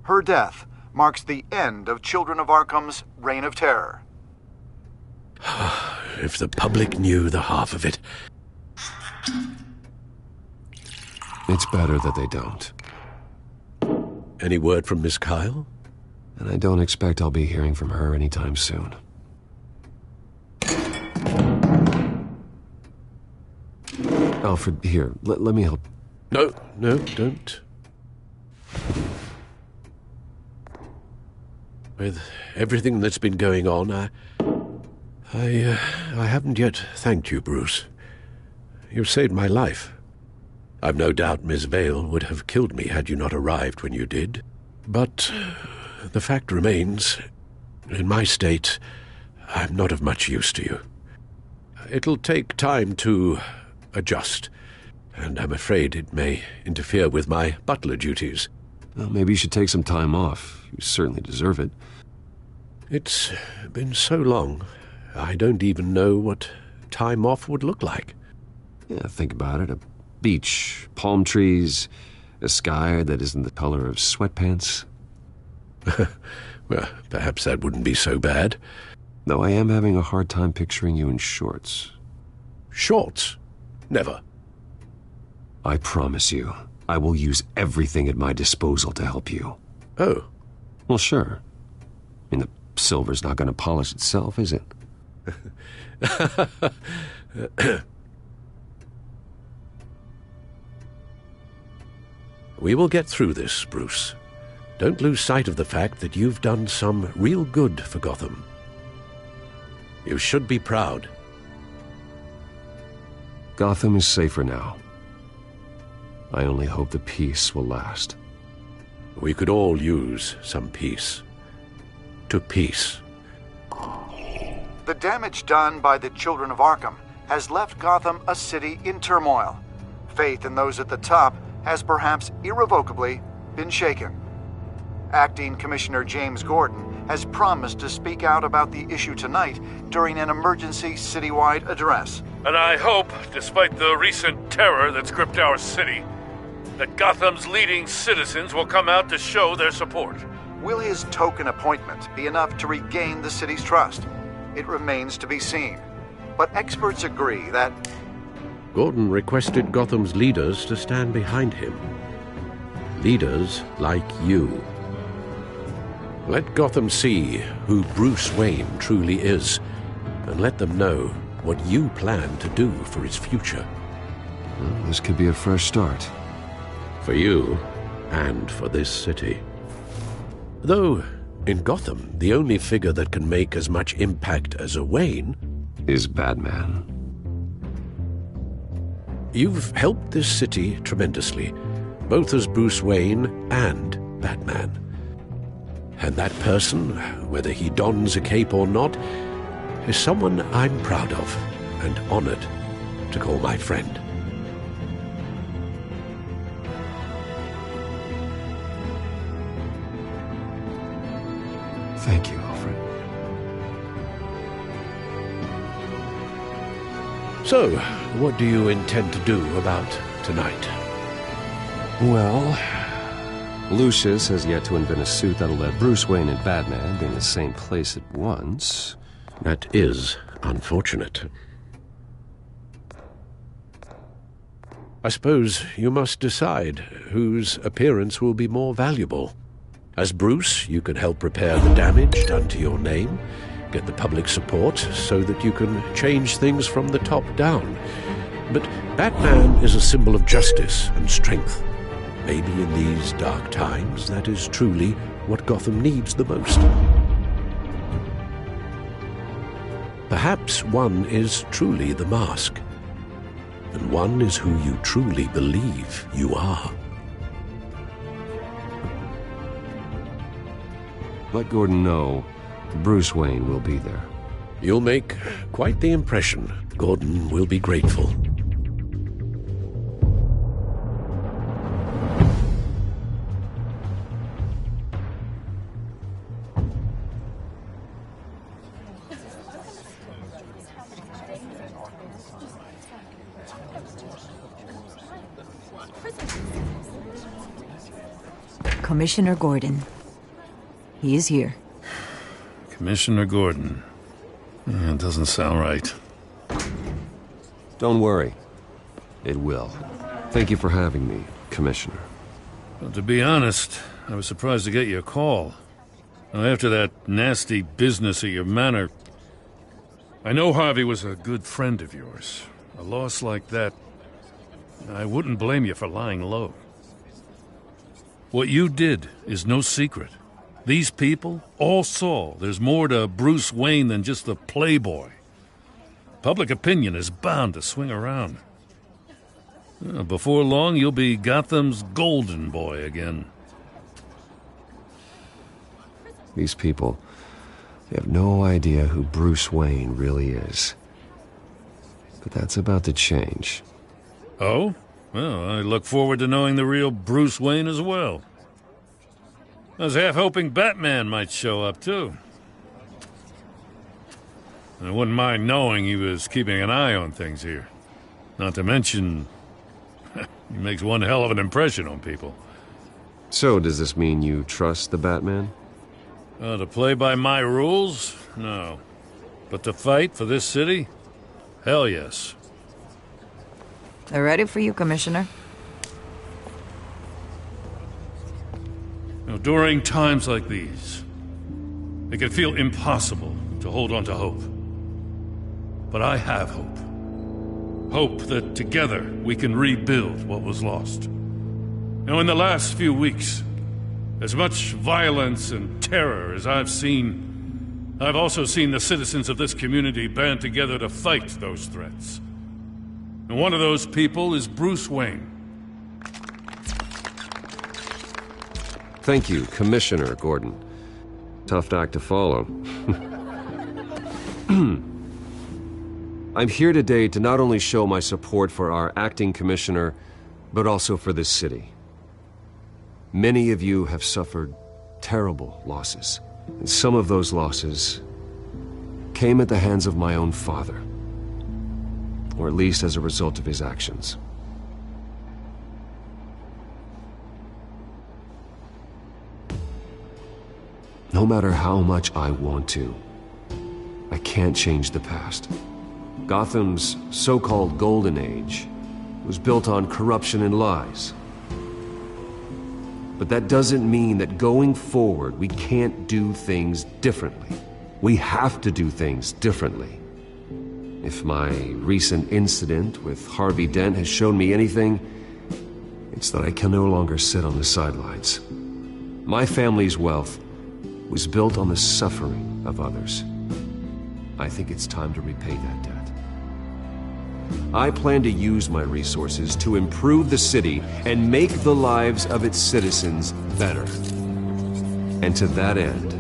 Her death marks the end of Children of Arkham's reign of terror. If the public knew the half of it. It's better that they don't. Any word from Miss Kyle? And I don't expect I'll be hearing from her anytime soon. Alfred, here, let me help. No, don't. With everything that's been going on, I haven't yet thanked you, Bruce. You've saved my life. I've no doubt Miss Vale would have killed me had you not arrived when you did. But the fact remains, in my state, I'm not of much use to you. It'll take time to adjust, and I'm afraid it may interfere with my butler duties. Well, maybe you should take some time off. You certainly deserve it. It's been so long, I don't even know what time off would look like. Yeah, think about it. A beach, palm trees, a sky that isn't the color of sweatpants. Well, perhaps that wouldn't be so bad. Though I am having a hard time picturing you in shorts. Shorts? Never. I promise you, I will use everything at my disposal to help you. Oh. Well, sure. I mean, the silver's not going to polish itself, is it? We will get through this, Bruce. Don't lose sight of the fact that you've done some real good for Gotham. You should be proud. Gotham is safer now. I only hope the peace will last. We could all use some peace. To peace. The damage done by the Children of Arkham has left Gotham a city in turmoil. Faith in those at the top has perhaps irrevocably been shaken. Acting Commissioner James Gordon has promised to speak out about the issue tonight during an emergency citywide address. And I hope, despite the recent terror that's gripped our city, that Gotham's leading citizens will come out to show their support. Will his token appointment be enough to regain the city's trust? It remains to be seen. But experts agree that Gordon requested Gotham's leaders to stand behind him. Leaders like you. Let Gotham see who Bruce Wayne truly is, and let them know what you plan to do for its future. Well, this could be a fresh start. For you, and for this city. Though, in Gotham, the only figure that can make as much impact as a Wayne is Batman. You've helped this city tremendously, both as Bruce Wayne and Batman. And that person, whether he dons a cape or not, is someone I'm proud of and honored to call my friend. Thank you, Alfred. So, what do you intend to do about tonight? Well, Lucius has yet to invent a suit that'll let Bruce Wayne and Batman be in the same place at once. That is unfortunate. I suppose you must decide whose appearance will be more valuable. As Bruce, you can help repair the damage done to your name, get the public support so that you can change things from the top down. But Batman is a symbol of justice and strength. Maybe in these dark times, that is truly what Gotham needs the most. Perhaps one is truly the mask, and one is who you truly believe you are. Let Gordon know Bruce Wayne will be there. You'll make quite the impression. Gordon will be grateful. Commissioner Gordon. He is here. Commissioner Gordon. It doesn't sound right. Don't worry. It will. Thank you for having me, Commissioner. Well, to be honest, I was surprised to get your call. Now, after that nasty business at your manor, I know Harvey was a good friend of yours. A loss like that, I wouldn't blame you for lying low. What you did is no secret. These people all saw there's more to Bruce Wayne than just the playboy. Public opinion is bound to swing around. Before long, you'll be Gotham's golden boy again. These people, they have no idea who Bruce Wayne really is. But that's about to change. Oh? Well, I look forward to knowing the real Bruce Wayne as well. I was half hoping Batman might show up, too. I wouldn't mind knowing he was keeping an eye on things here. Not to mention, he makes one hell of an impression on people. So, does this mean you trust the Batman? To play by my rules? No. But to fight for this city? Hell yes. They're ready for you, Commissioner. During times like these, it can feel impossible to hold on to hope. But I have hope. Hope that together we can rebuild what was lost. Now, in the last few weeks, as much violence and terror as I've seen, I've also seen the citizens of this community band together to fight those threats. And one of those people is Bruce Wayne. Thank you, Commissioner Gordon. Tough act to follow. I'm here today to not only show my support for our acting commissioner, but also for this city. Many of you have suffered terrible losses, and some of those losses came at the hands of my own father, or at least as a result of his actions. No matter how much I want to, I can't change the past. Gotham's so-called Golden Age was built on corruption and lies. But that doesn't mean that going forward we can't do things differently. We have to do things differently. If my recent incident with Harvey Dent has shown me anything, it's that I can no longer sit on the sidelines. My family's wealth was built on the suffering of others. I think it's time to repay that debt. I plan to use my resources to improve the city and make the lives of its citizens better. And to that end,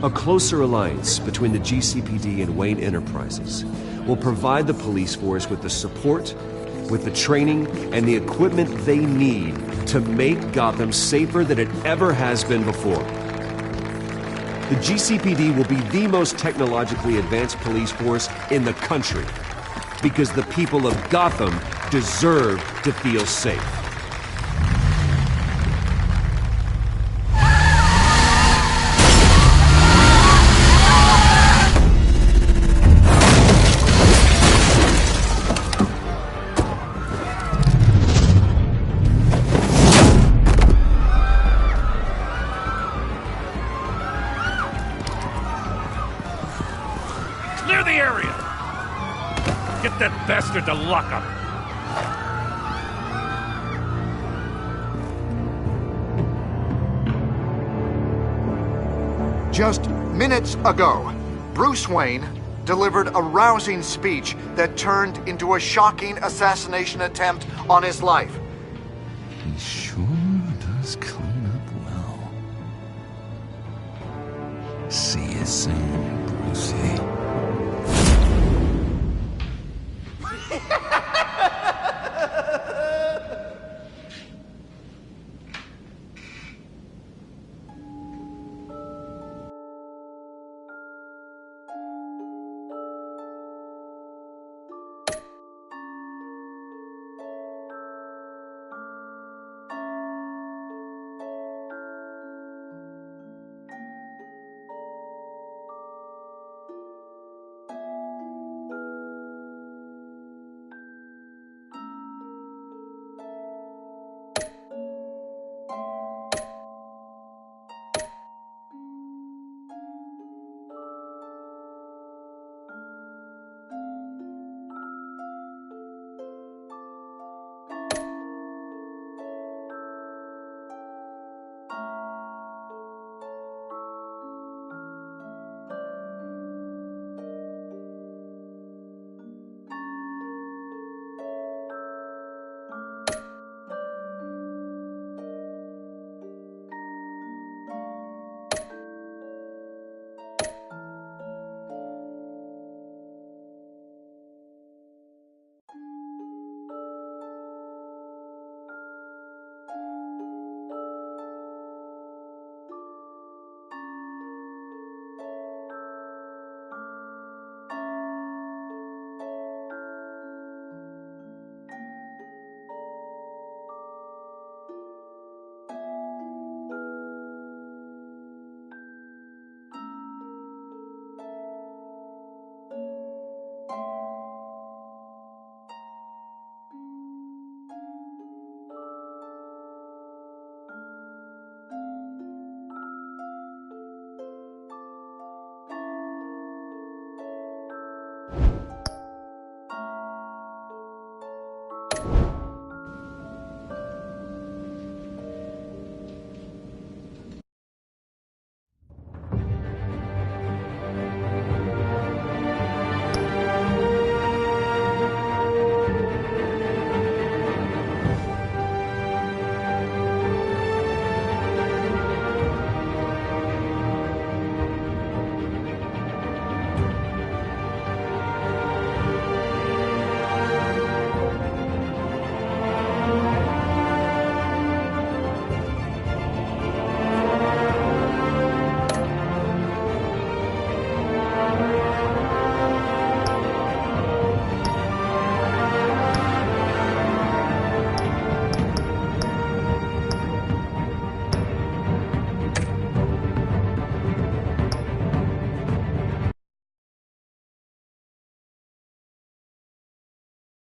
A closer alliance between the GCPD and Wayne Enterprises will provide the police force with the support, with the training, and the equipment they need to make Gotham safer than it ever has been before. The GCPD will be the most technologically advanced police force in the country, because the people of Gotham deserve to feel safe. Clear the area! Get that bastard to lock up! Just minutes ago, Bruce Wayne delivered a rousing speech that turned into a shocking assassination attempt on his life. He sure does clean up well. See you soon, Brucey.